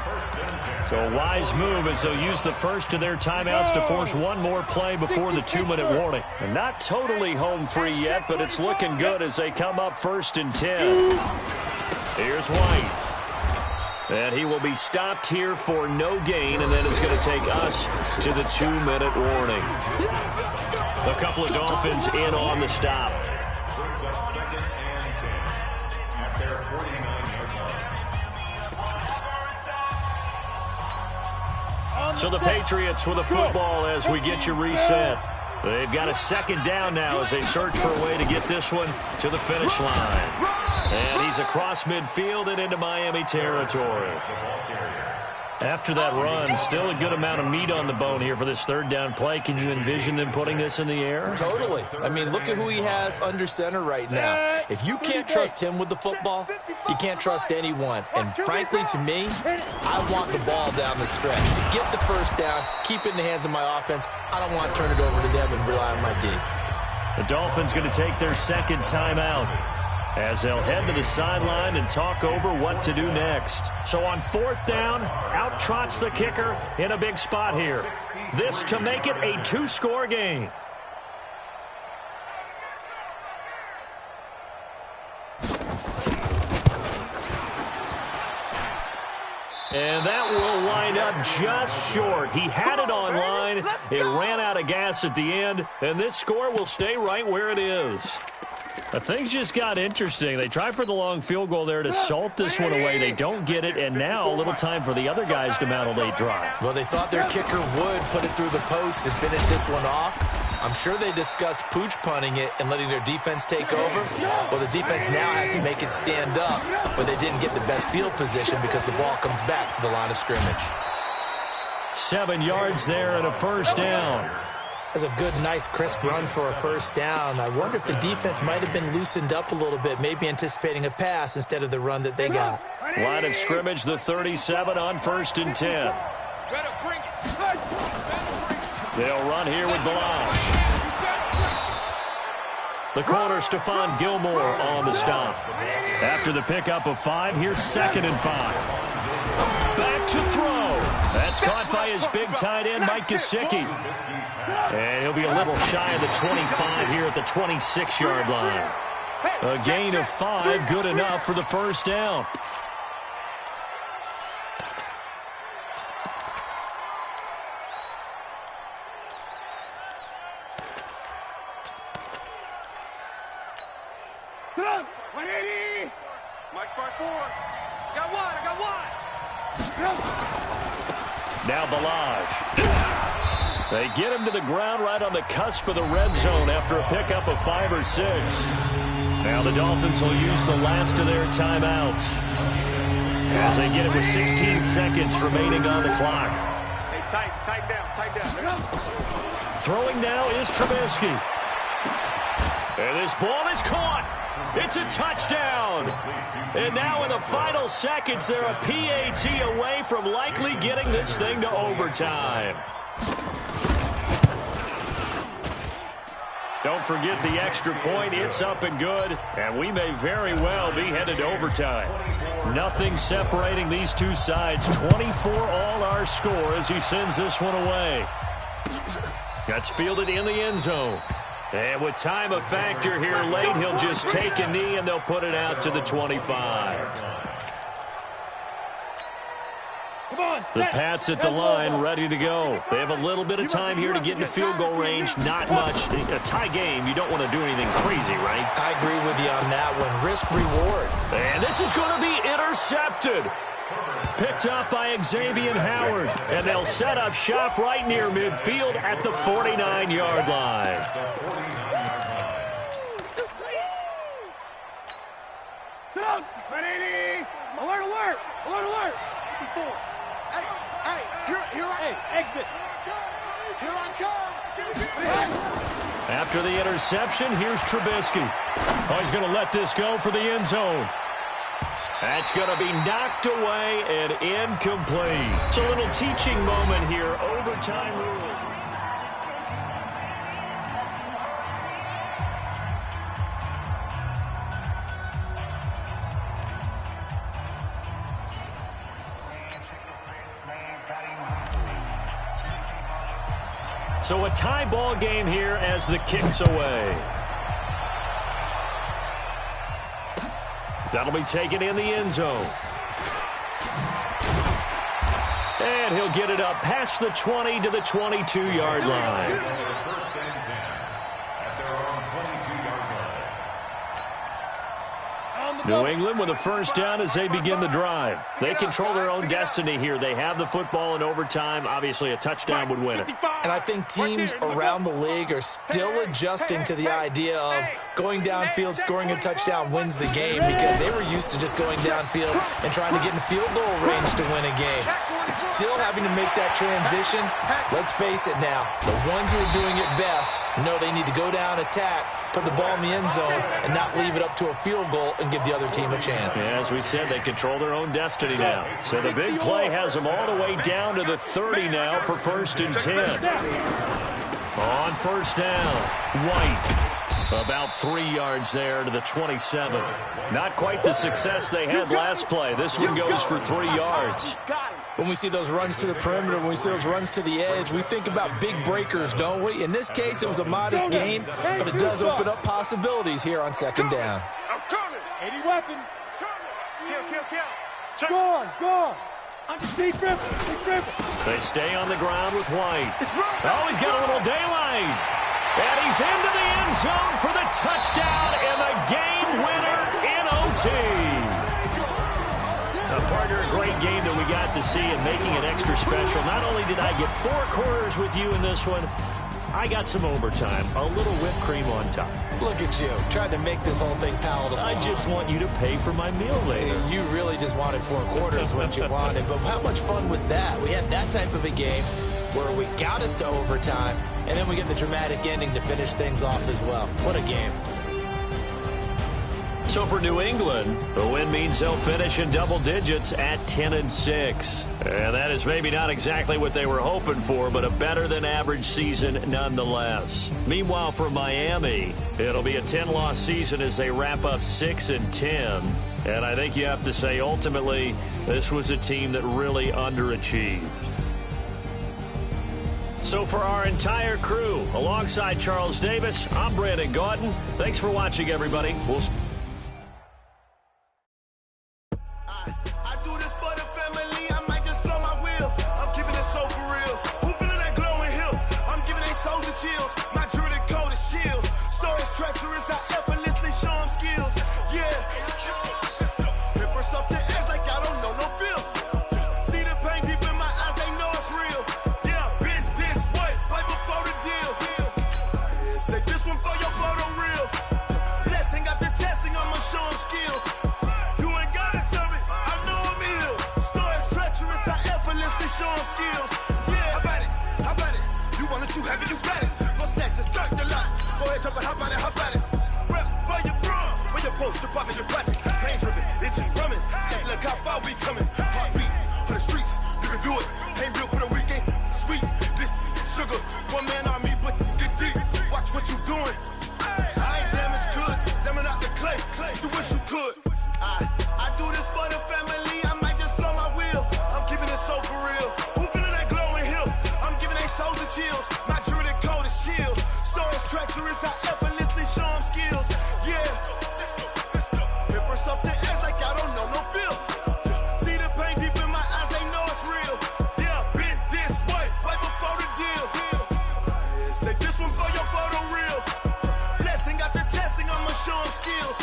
So a wise move as they'll use the first of their timeouts to force one more play before the 2-minute warning. They're not totally home free yet, but it's looking good as they come up 1st and 10. Here's White. And he will be stopped here for no gain, and then it's going to take us to the 2-minute warning. A couple of Dolphins in on the stop. So the Patriots with a football as we get you reset. They've got a 2nd down now as they search for a way to get this one to the finish line. And he's across midfield and into Miami territory. After that run, still a good amount of meat on the bone here for this 3rd down play. Can you envision them putting this in the air? Totally. I mean, look at who he has under center right now. If you can't trust him with the football, you can't trust anyone. And frankly, to me, I want the ball down the stretch. Get the first down, keep it in the hands of my offense. I don't want to turn it over to them and rely on my D. The Dolphins going to take their 2nd timeout as they'll head to the sideline and talk over what to do next. So on 4th down, out trots the kicker in a big spot here. This to make it a 2-score game. And that will line up just short. He had it on line. It ran out of gas at the end, and this score will stay right where it is. Things just got interesting. They try for the long field goal there to salt this one away. They don't get it, and now a little time for the other guys to mount a late drive. Well, they thought their kicker would put it through the post and finish this one off. I'm sure they discussed pooch punting it and letting their defense take over. Well, the defense now has to make it stand up, but they didn't get the best field position because the ball comes back to the line of scrimmage. 7 yards there and a first down. That's a good, nice, crisp run for a first down. I wonder if the defense might have been loosened up a little bit, maybe anticipating a pass instead of the run that they got. Line of scrimmage, the 37 on 1st and 10. They'll run here with Balazs. The corner, Stephon Gilmore, on the stop. After the pickup of 5, here's 2nd and 5. Back to throw. That's caught by his big tight end, Mike Gesicki. And he'll be a little shy of the 25 here at the 26-yard line. A gain of 5, good enough for the first down. Mike's by 4. I got one. Now Balazs. They get him to the ground right on the cusp of the red zone after a pickup of 5 or 6. Now the Dolphins will use the last of their timeouts as they get it with 16 seconds remaining on the clock. Hey, tight down. Throwing now is Trubisky. And this ball is caught. It's a touchdown. And now in the final seconds, they're a PAT away from likely getting this thing to overtime. Don't forget the extra point. It's up and good, and we may very well be headed to overtime. Nothing separating these two sides. 24 all our score as he sends this one away. That's fielded in the end zone. And with time a factor here late, he'll just take a knee, and they'll put it out to the 25. The Pats at the line, ready to go. They have a little bit of time here to get into field goal range. Not much. A tie game, you don't want to do anything crazy, right? I agree with you on that one. Risk-reward. And this is going to be intercepted. Picked up by Xavier Howard. And they'll set up shop right near midfield at the 49-yard line. Alert. 54. Exit. Here I come. After the interception, here's Trubisky. Oh, he's going to let this go for the end zone. That's going to be knocked away and incomplete. It's a little teaching moment here. Overtime rules. So a tie ball game here as the kick's away. That'll be taken in the end zone. And he'll get it up past the 20 to the 22-yard line. First and 10 at their own 22-yard line. New England with a first down as they begin the drive. They control their own destiny here. They have the football in overtime. Obviously, a touchdown would win it. And I think teams around the league are still adjusting to the idea of going downfield, scoring a touchdown wins the game, because they were used to just going downfield and trying to get in field goal range to win a game. Still having to make that transition. Let's face it now, the ones who are doing it best know they need to go down, attack, put the ball in the end zone, and not leave it up to a field goal and give the other team a chance. Yeah, as we said, they control their own destiny now. So the big play has them all the way down to the 30 now for first and 10. On first down, White. About 3 yards there to the 27. Not quite the success they had last play. This one goes for 3 yards. When we see those runs to the perimeter, when we see those runs to the edge, we think about big breakers, don't we? In this case, it was a modest gain, but it does open up possibilities here on second down. I'm coming. 80 weapon. Kill. Go. I'm deep grip. They stay on the ground with White. Oh, he's got a little daylight. And he's into the end zone for the touchdown and the game winner in OT. Now, partner, a great game that we got to see and making it extra special. Not only did I get 4 quarters with you in this one, I got some overtime, a little whipped cream on top. Look at you, tried to make this whole thing palatable. I just want you to pay for my meal later. You really just wanted 4 quarters, what you wanted. But how much fun was that? We had that type of a game where we got us to overtime, and then we get the dramatic ending to finish things off as well. What a game. So for New England, the win means they'll finish in double digits at 10-6. And that is maybe not exactly what they were hoping for, but a better-than-average season nonetheless. Meanwhile, for Miami, it'll be a 10-loss season as they wrap up 6-10. And I think you have to say, ultimately, this was a team that really underachieved. So for our entire crew, alongside Charles Davis, I'm Brandon Gaudin. Thanks for watching, everybody. We'll chills. My jewelry cold as chill. Stories treacherous, I effortlessly show them skills. Yeah. Paper stuff the edge like I don't know no feel. See the pain deep in my eyes, they know it's real. Yeah, been this way, right before the deal. Say this one for your photo real. Blessing after testing, I'ma show them skills. You ain't gotta tell me, I know I'm ill. Stories treacherous, I effortlessly show them skills. Yeah, how about it? How about it? You want it, you have it, you got it. Go snatch and skirt the lot. Go ahead, jump it, how about it, how about it? Rep for your bro, for your post, department, your projects. Pain driven, itching, drumming. Look how far we coming. Heartbeat for the streets, you can do it. Ain't built for the weekend, sweet. This sugar, one man army, but get deep. Watch what you doing. I ain't damaged goods, damn it out the clay. You wish you could. I do this for the family, I might just blow my wheel. I'm keeping it so for real. Who feeling that glowing hill? I'm giving they souls the chills. My jewelry cold as chill. Stories treacherous, I effortlessly show them skills. Yeah. Paper stuff the edge like I don't know no feel. See the pain deep in my eyes, they know it's real. Yeah, been this way, right before the deal. Say this one for your photo real. Blessing after testing, I'ma show them skills.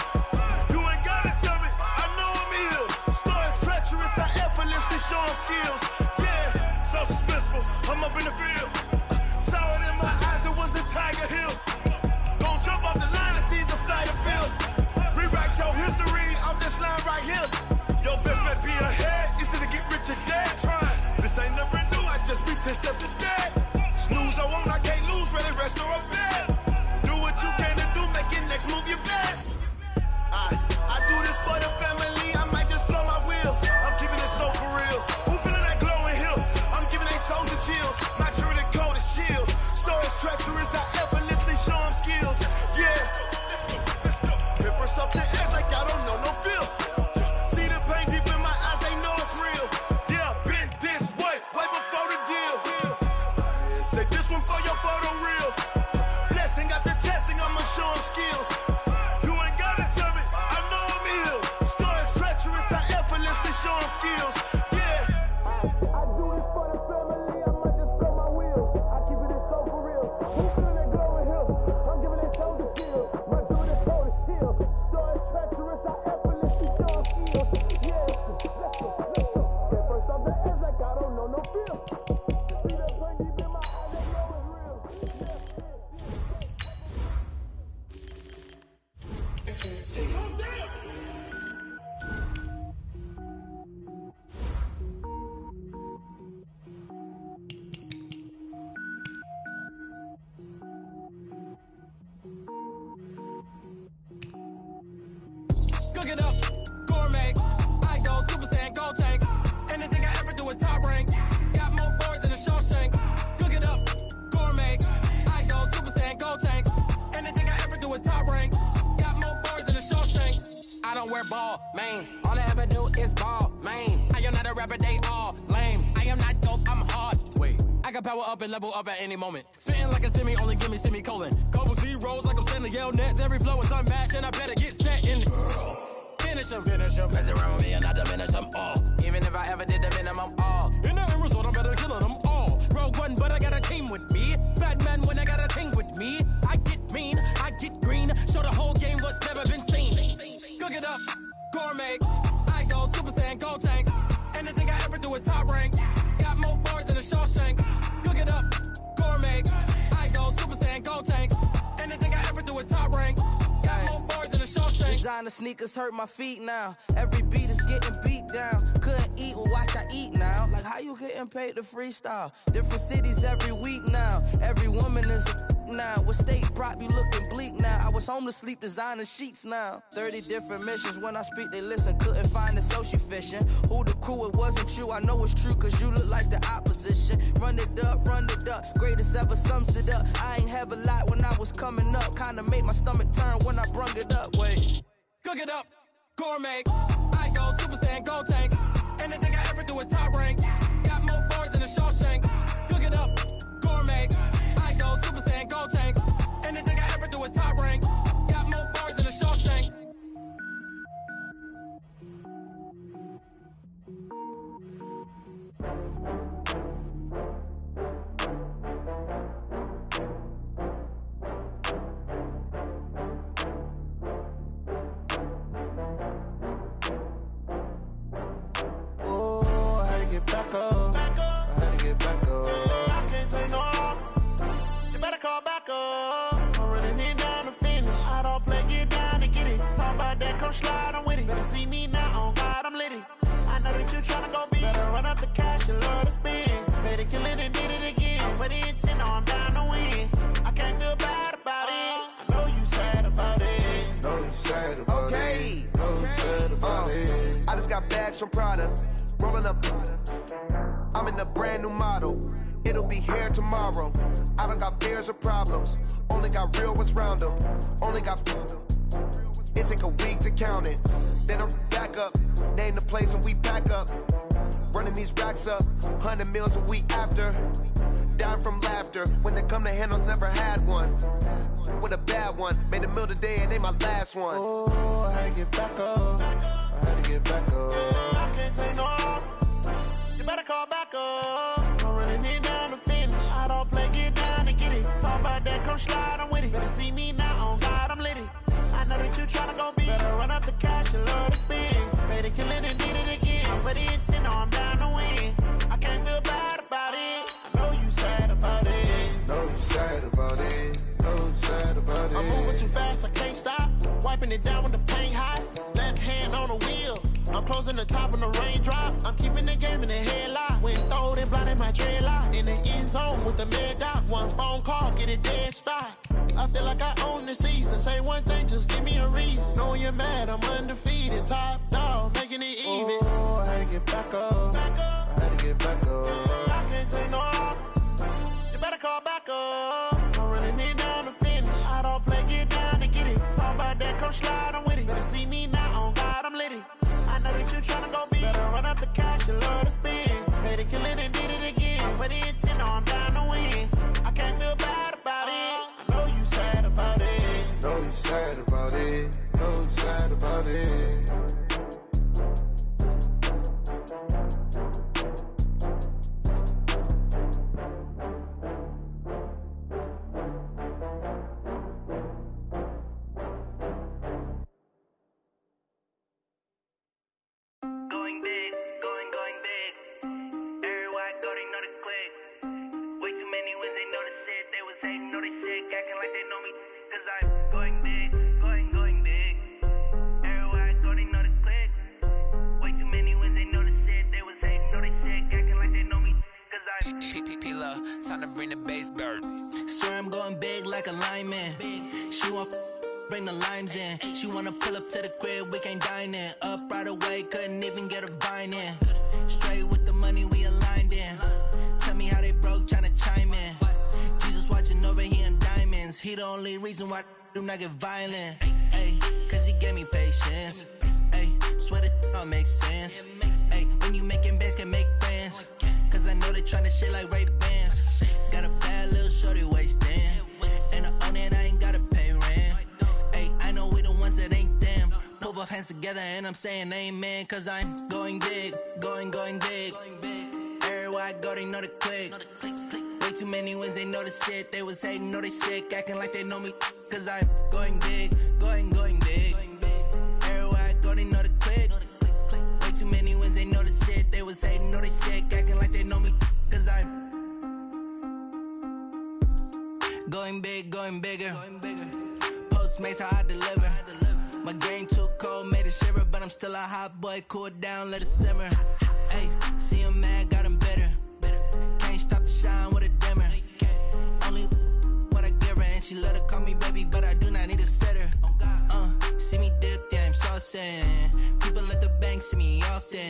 You ain't gotta tell me, I know I'm ill. Stories treacherous, I effortlessly show them skills. Yeah, so suspenseful, I'm up in the field. Saw it in my eyes, it was the Tiger Hill. Don't jump off the line and see the flight of field. Rewrite your history off this line right here. Your best bet be ahead, easy to get rich or dead trying. This ain't never new, I just be 10 steps instead. Snooze I won't, I can't lose, ready, rest or a bed. Do what you can to do, make your next move your best. I do this for the family, I might just blow my wheel. I'm keeping it so for real. Who feeling that glowing hill? I'm giving they souls the chills. My jewelry cold as chill. Stories treacherous, I effortlessly show them skills. Yeah. Paper stuff the edge like I don't know no feel. See the pain deep in my eyes, they know it's real. Yeah, been this way, right before the deal. Say this one for your photo real. Blessing after testing, I'ma show them skills. You ain't gotta tell me, I know I'm ill. Stories treacherous, I effortlessly show them skills. Yeah. I do this for the family, I might just blow my wheel. I keep it so for real. Who feeling that glowing hill? I'm giving it so to chill. My jewelry cold as chill. Stories treacherous, I effortlessly show them skills. Yeah, let's go. Get first off the edge like I don't know no feel. See the pain deep in my eyes, they know it's real. Cook it up, gourmet. I go Super Saiyan, gold tank. Anything I ever do is top rank. Got more boys than a Shawshank. Cook it up, gourmet. I go Super Saiyan, gold tank. Anything I ever do is top rank. Got more boys than a Shawshank. I don't wear ball mains. All I ever do is ball main. I am not a rapper, they all lame. I am not dope, I'm hard. Wait, I can power up and level up at any moment. Spitting like a semi, only give me semicolon. Couple zeros like I'm sending yell nets. Every flow is unmatched and I better get set in. Finish them. Mess around with me and I diminish them all. Even if I ever did the minimum all. In the end result, I'm better killing them all. Rogue One, but I got a team with me. Batman when I got a team with me. I gourmet. I go Super Saiyan, go tank. Anything I ever do is top rank. Got more bars than a Shawshank. Cook it up, gourmet. I go Super Saiyan, go tank. Anything I ever do is top rank. Got more bars than a Shawshank. Designer sneakers hurt my feet now. Every beat is getting beat down. Couldn't eat, well watch I eat now. Like how you getting paid to freestyle? Different cities every week now. Every woman is a now. What state prop you looking bleak now? I was home to sleep designer sheets now. 30 different missions. When I speak they listen. Couldn't find it so she fishing. Who the crew, it wasn't you. I know it's true cause you look like the opposition. Run it up, greatest ever sums it up. I ain't have a lot when I was coming up. Kinda made my stomach turn when I brung it up. Wait. Cook it up, gourmet. I go Super Saiyan, go tank. Anything I ever do is top rank. Got more bars than a Shawshank. Cook it up, gourmet. I go Super Saiyan, go tank. Anything I ever do is top rank. Got more bars than a Shawshank. Back up. I had to get back up. I can't take no loss. You better call back up. I'm running it down to finish. I don't play, get down and get it. Talk about that, come slide, I'm with it. Better see me now, on God, I'm litty. I know that you tryna go big. Better run up the cash, you love to spend. Better kill it and did it again. I'm with the intent, no, I'm down to win. I can't feel bad about it. I know you sad about it. Know you sad about it. Know you sad about it. I just got bags from Prada. Rolling up, I'm in a brand new model. It'll be here tomorrow. I don't got fears or problems. Only got real ones round them. Only got. It take a week to count it. Then I'm back up. Name the place and we back up. Running these racks up. 100 meals a week after. Down from laughter. When they come to handles, never had one. With a bad one. Made a meal today and they my last one. Oh, I had to get back up. I had to get back up. I can't take no loss. You better call back up. I'm running it down to finish. I don't play, get down and get it. Talk about that, come slide, I'm with it. Better see me now, on God, I'm litty. I know that you tryna go big. Better run up the cash, you love to spend. Better kill it and did it again. I'm with the intent, no, I'm down to win. I can't feel bad about it. I know you sad about it. Know you sad about it. Know you sad about it. I'm moving too fast, I can't stop. Wiping it down with the paint hot. Left hand on the wheel. I'm closing the top on the raindrop. I'm keeping the game in the headlock. When throwed and blinded my dreadlock. In the end zone with the mad dot. One phone call, get it dead stop. I feel like I own the season. Say one thing, just give me a reason. Knowing you're mad, I'm undefeated. Top dog, making it even. Oh, I had to get back up. I had to get back up. I can't take no loss. You better call back up. I'm running it down to finish. I don't play, get down and get it. Talk about that, come slide, I'm with it. Better see me now, on God, I'm litty. I know that you tryna go big. Better run up the cash, you love to spend. Better kill it and did it again. I'm with the intent, no, I'm down to win. I can't feel bad about it. I know you sad about it. Know you sad about it. Know you sad about it. Time to bring the bass bird. Swear I'm going big like a lineman. She want bring the limes in. She wanna pull up to the crib, we can't dine in. Up right away, couldn't even get a vine in. Straight with the money we aligned in. Tell me how they broke, tryna chime in. Jesus watching over here in diamonds. He the only reason why do not get violent. Ay, cause he gave me patience. Ay, swear that all makes sense. Ay, when you making bands can make friends. Cause I know they tryna shit like Ray Bans. Got a bad little shorty wasting. And I own it, I ain't gotta pay rent. Ay, I know we the ones that ain't them. Put both hands together and I'm saying amen. Cause I'm going big, going big. Everywhere I go, they know the click. Way too many wins, they know the shit. They was hating, know they sick, acting like they know me. Cause I'm going big, going big. Everywhere I go, they know the click. Going big, going bigger. Postmates, how I deliver. My game too cold, made it shiver, but I'm still a hot boy. Cool it down, let it simmer. Hey, see him mad, got him bitter. Can't stop the shine with a dimmer. Only what I give her, and she let her call me baby, but I do not need a sitter. See me dip, yeah, I'm saucing. People at the bank see me often.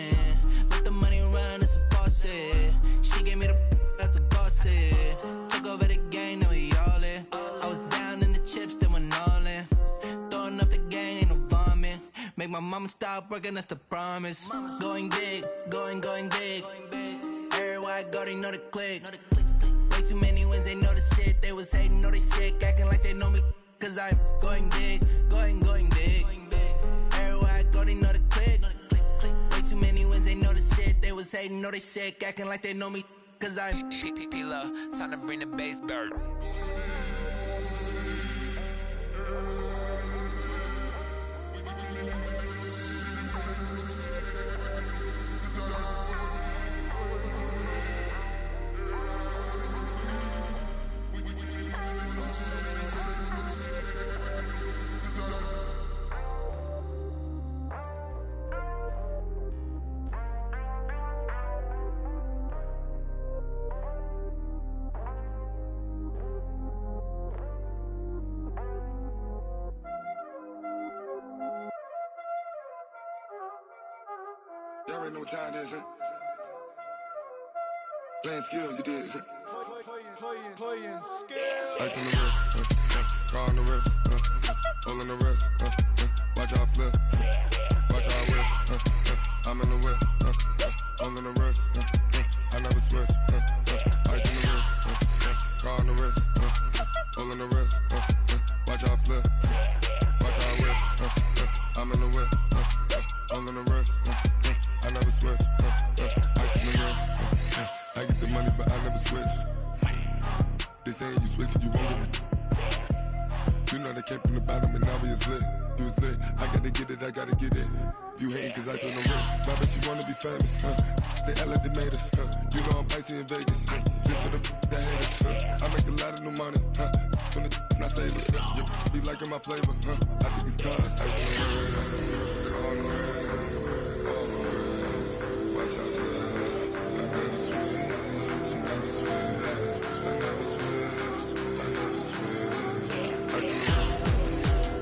Let the money run, it's a faucet. She gave me the that's a boss it. Took over the game, now we all in. I was down in the chips, then went all in. Throwing up the gang, ain't no vomit. Make my mama stop working, that's the promise. Going big, going big. Everywhere I go, they know the click. Way too many wins, they know the shit. They was hating, know they sick, acting like they know me. Cause I'm going big, going big. Everywhere I go, they know the click. Way too many wins, they know the shit. They was hating, know they sick, acting like they know me. Cause I'm P-P-P-Love, time to bring the bass bird. Y'all already know what time it is, huh? Playing skills, you did. Playing skills. Ice on the wrist, car on the wrist, hole in the wrist, watch how I flip, watch how I whip, I'm in the whip, hole in the wrist, I never switch, ice on the wrist, car on the wrist, hole in the wrist, watch how I flip, watch how I whip, I'm in the whip, hole in the wrist, I never switch, ice on the wrist, I get the money but I never switch. They saying you switch, you won't get it. You know they came from the bottom and now we is lit. You was lit, I gotta get it, I gotta get it. You hating cause I on the wrist. My bitch, you wanna be famous, They act like they made us, You know I'm icy in Vegas, This for the that hate us, I make a lot of new money, When the not save us, You be liking my flavor, I think it's cause I on the wrist, on the wrist, on the wrist. Watch out, please. I never switch, I never switch. I never switch, I never switch. Ice in the wrist,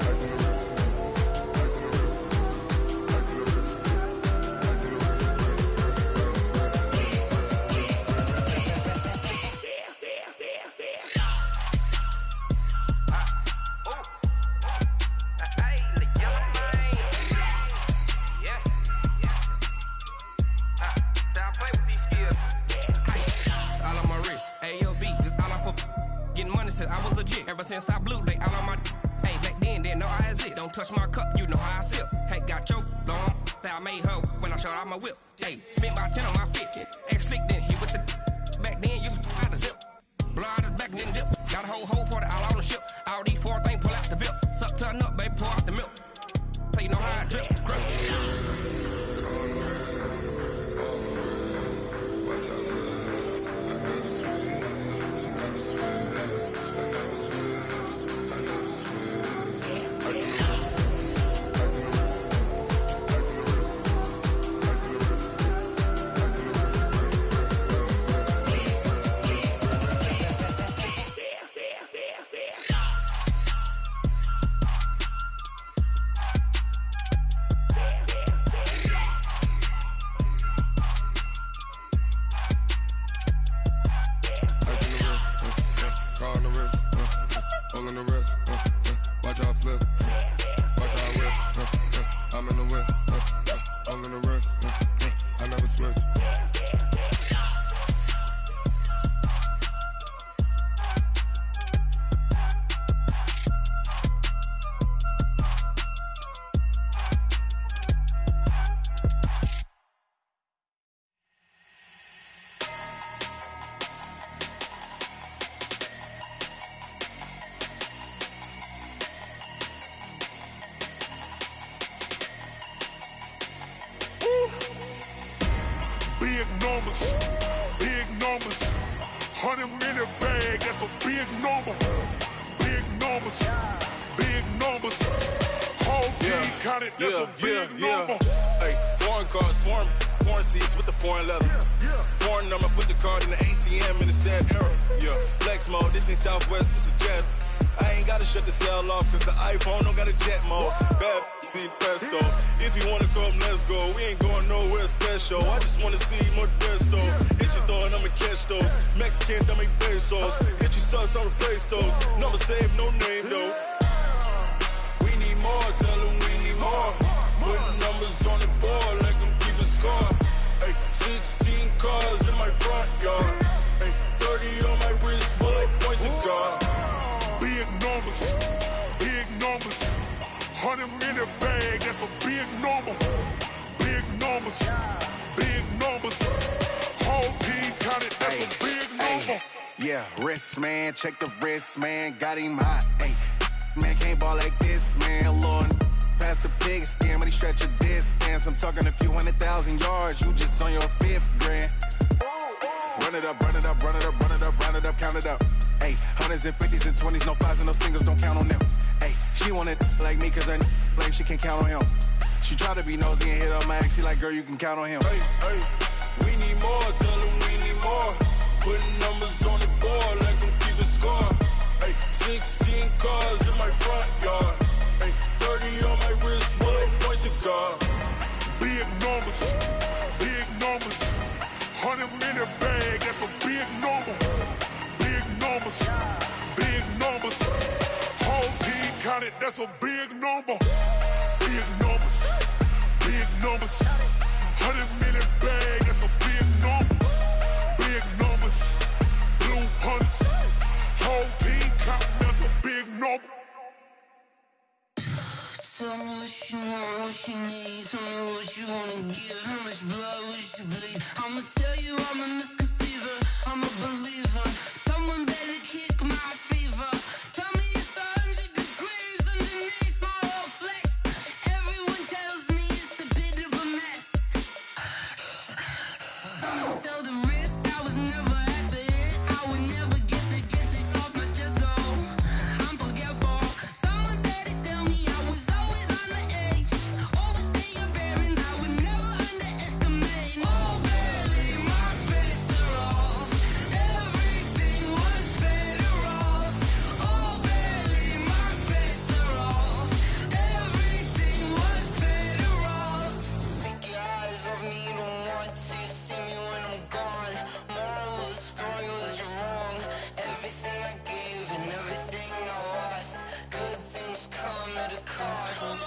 ice in the wrist, ice in the wrist, ice in the wrist, ice in the wrist, I was legit ever since I blew they all on my hey back then didn't know I exist. Don't touch my cup, you know how I sip. Hey, got your long that I made her when I showed out my whip. Hey, spent about 10 on my fit. Ex slick then hit with the back then used to out the zip. Blow out his back and then dip. Got a whole party all on the ship. All these four things pull out the VIP. Suck turn up, baby, pour out the milk. So you know how I drip. 100 million bag, that's a big number. Big numbers, big numbers. Whole team counted, that's a big number. Hey, foreign cars, foreign seats with the foreign leather. Foreign number, put the card in the ATM in the sad era. Yeah, flex mode, this ain't Southwest, this is jet. I ain't gotta shut the cell off, cause the iPhone don't got a jet mode. Bad need pesto. If you wanna come, let's go. We ain't going nowhere special. I just wanna see more desto. Hit your throw and I'ma catch those. Mexican, don't make pesos. Hit your sauce, I'll replace those. Number save, no name though. We need more, tell them we need more. Putting numbers on the board, let them keep a score. Hey, 16 cars in my front yard. Hey, 30 on my wrist, bullet point to God. Big numbers, big numbers. 100 million bag, that's a big number. Big numbers, big numbers. Whole team counted, that's a big number. Yeah, wrist man, check the wrist man, got him hot. Ay, man can't ball like this, man. Lord, past the pig skin when he stretch a distance. I'm talking a few 100,000 yards, you just on your 5th grand. Run it up, run it up, run it up, run it up, run it up, count it up. Ay, 100s and 50s and 20s, no 5s and no singles, don't count on them. Ay, she want it like me cause her blame, she can't count on him. She try to be nosy and hit up my ex, she like, girl, you can count on him. Hey, we need more, tell them we need more. Putting numbers on the board, let them keep a score. Hey, 16 cars in my front yard. Hey, 30 on my wrist, bullet point to God. Big numbers, big numbers. 100 million bag, that's a big number. Big numbers, big numbers. Whole team counted, that's a big number. Big numbers, big numbers. 100 million bag, that's a big number. Big numbers, blue hunts. Whole team counting, that's a big number. Tell me what you want, what you need. Tell me what you wanna give. How much blood would you bleed? I'ma tell you I'm a misconceiver. I'm a believer. Someone better kick my fever. Tell me it's 100 degrees underneath my whole flesh. Everyone tells me it's a bit of a mess. I'ma tell the risk I was never at the end. I would never get it off my chest though. I'm forgetful. Someone better tell me I was always on the edge. Overstay your bearings, I would never underestimate. Oh baby, my bets are off. Everything was better off. Oh baby, my bets are off. Everything was better off. Take your eyes off me, don't want to see me when I'm gone. Moral of the story was you're wrong. Everything I gave and everything I lost. Good things come at a cost.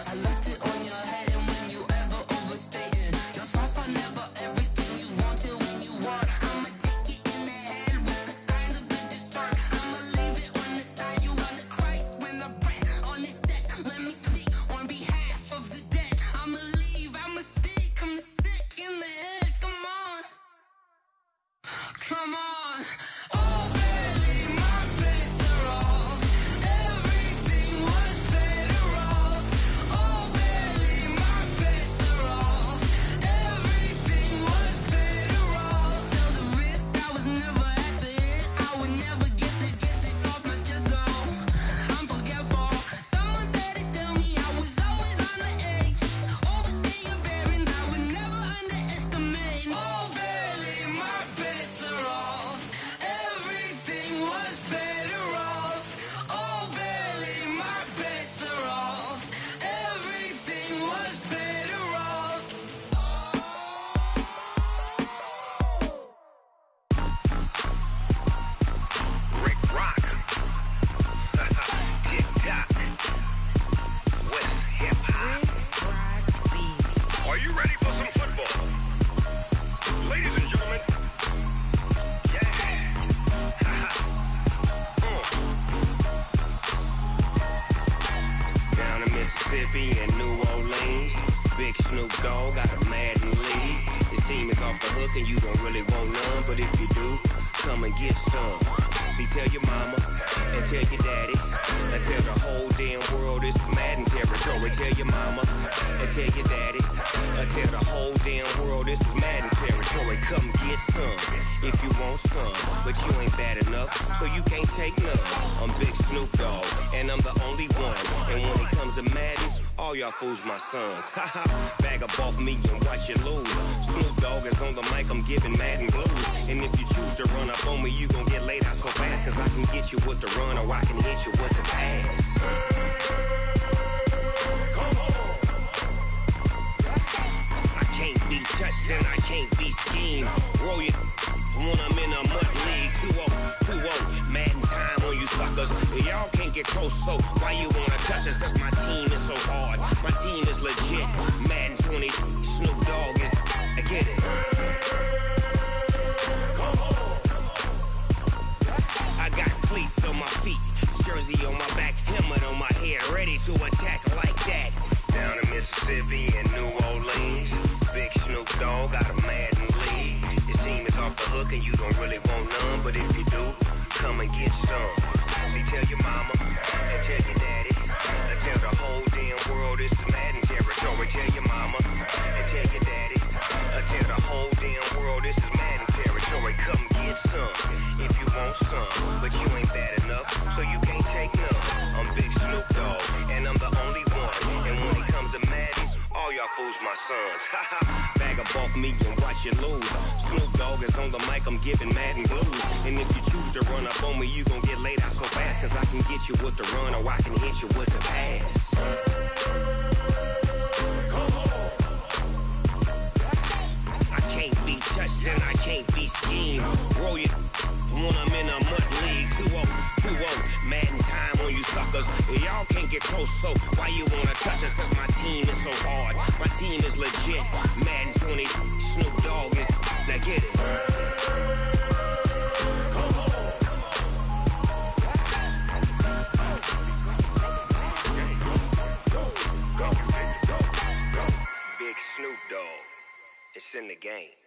I left it on your head and when you ever overstated. Your thoughts are never everything you wanted when you want. I'ma take it in the head with the signs of the distort. I'ma leave it on the side. You on the Christ when the breath on this set. Let me speak on behalf of the dead. I'ma leave, I'ma speak. I'm the sick in the head. Come on. Come on. Oh baby, my bets are off. Everything was better off. Oh baby, my bets are off. Everything was better off. Tell the risk I was never at the end. I would never get it off my chest though. I'm forgetful. Someone better tell me I was always on the edge. Overstay your bearings, I would never underestimate. Oh baby, my bets are off. Everything was better off. Oh baby, my bets are off. Everything was better off. Rick Rock. TikTok. West Hip Hop. Are you ready for some football? Ladies and gentlemen. Down in Mississippi and New Orleans, Big Snoop Dogg got a Madden league. His team is off the hook and you don't really want none, but if you do, come and get some. See, tell your mama and tell your daddy and tell the whole damn world this is Madden territory. Tell your mama and tell your daddy and tell the whole damn world this is Madden territory. Come get some if you want some, but you ain't bad enough, so you can't take none. I'm Big Snoop Dogg, and I'm the only one. And when it comes to Madden, all y'all fools my sons. Haha, bag up off me and watch you lose. Snoop Dogg is on the mic, I'm giving Madden blues. And if you choose to run up on me, you gon' get laid out so fast, cause I can get you with the run or I can hit you with the pass. I can't be touched and I can't be schemed. Roll it when I'm in a mud league. 2-0, Madden time on you suckers. Y'all can't get close, so why you wanna touch us? Cause my team is so hard, my team is legit. Madden 20, Snoop Dogg is, I get it. I got cleats on my feet, jersey on my back, helmet on my head, ready to attack like that. Down in Mississippi and New Orleans, Big Snoop Dogg got a Madden league. Your team is off the hook and you don't really want none, but if you do, come and get some. See, tell your mama and tell your daddy and tell the whole damn world this is Madden territory. Tell your mama and tell your daddy and tell the whole damn world this is Madden territory. Come get some if you want some, but you ain't bad enough, so you can't take none. I'm Big Snoop Dogg, and I'm the only one. And when it comes to Madden, all y'all fools my sons. Bag up off me and watch you lose. Snoop Dogg is on the mic, I'm giving Madden blues. And if you choose to run up on me, you gon' get laid out so fast, cause I can get you with the run or I can hit you with the pass. I can't be touched and I can't be schemed. Roll it when I'm in a mud league. 2-0, Madden time on you suckers. Y'all can't get close, so why you wanna touch us? Cause my team is so hard, my team is legit. Madden 20, Snoop Dogg is, now get it. Big Snoop Dogg, it's in the game.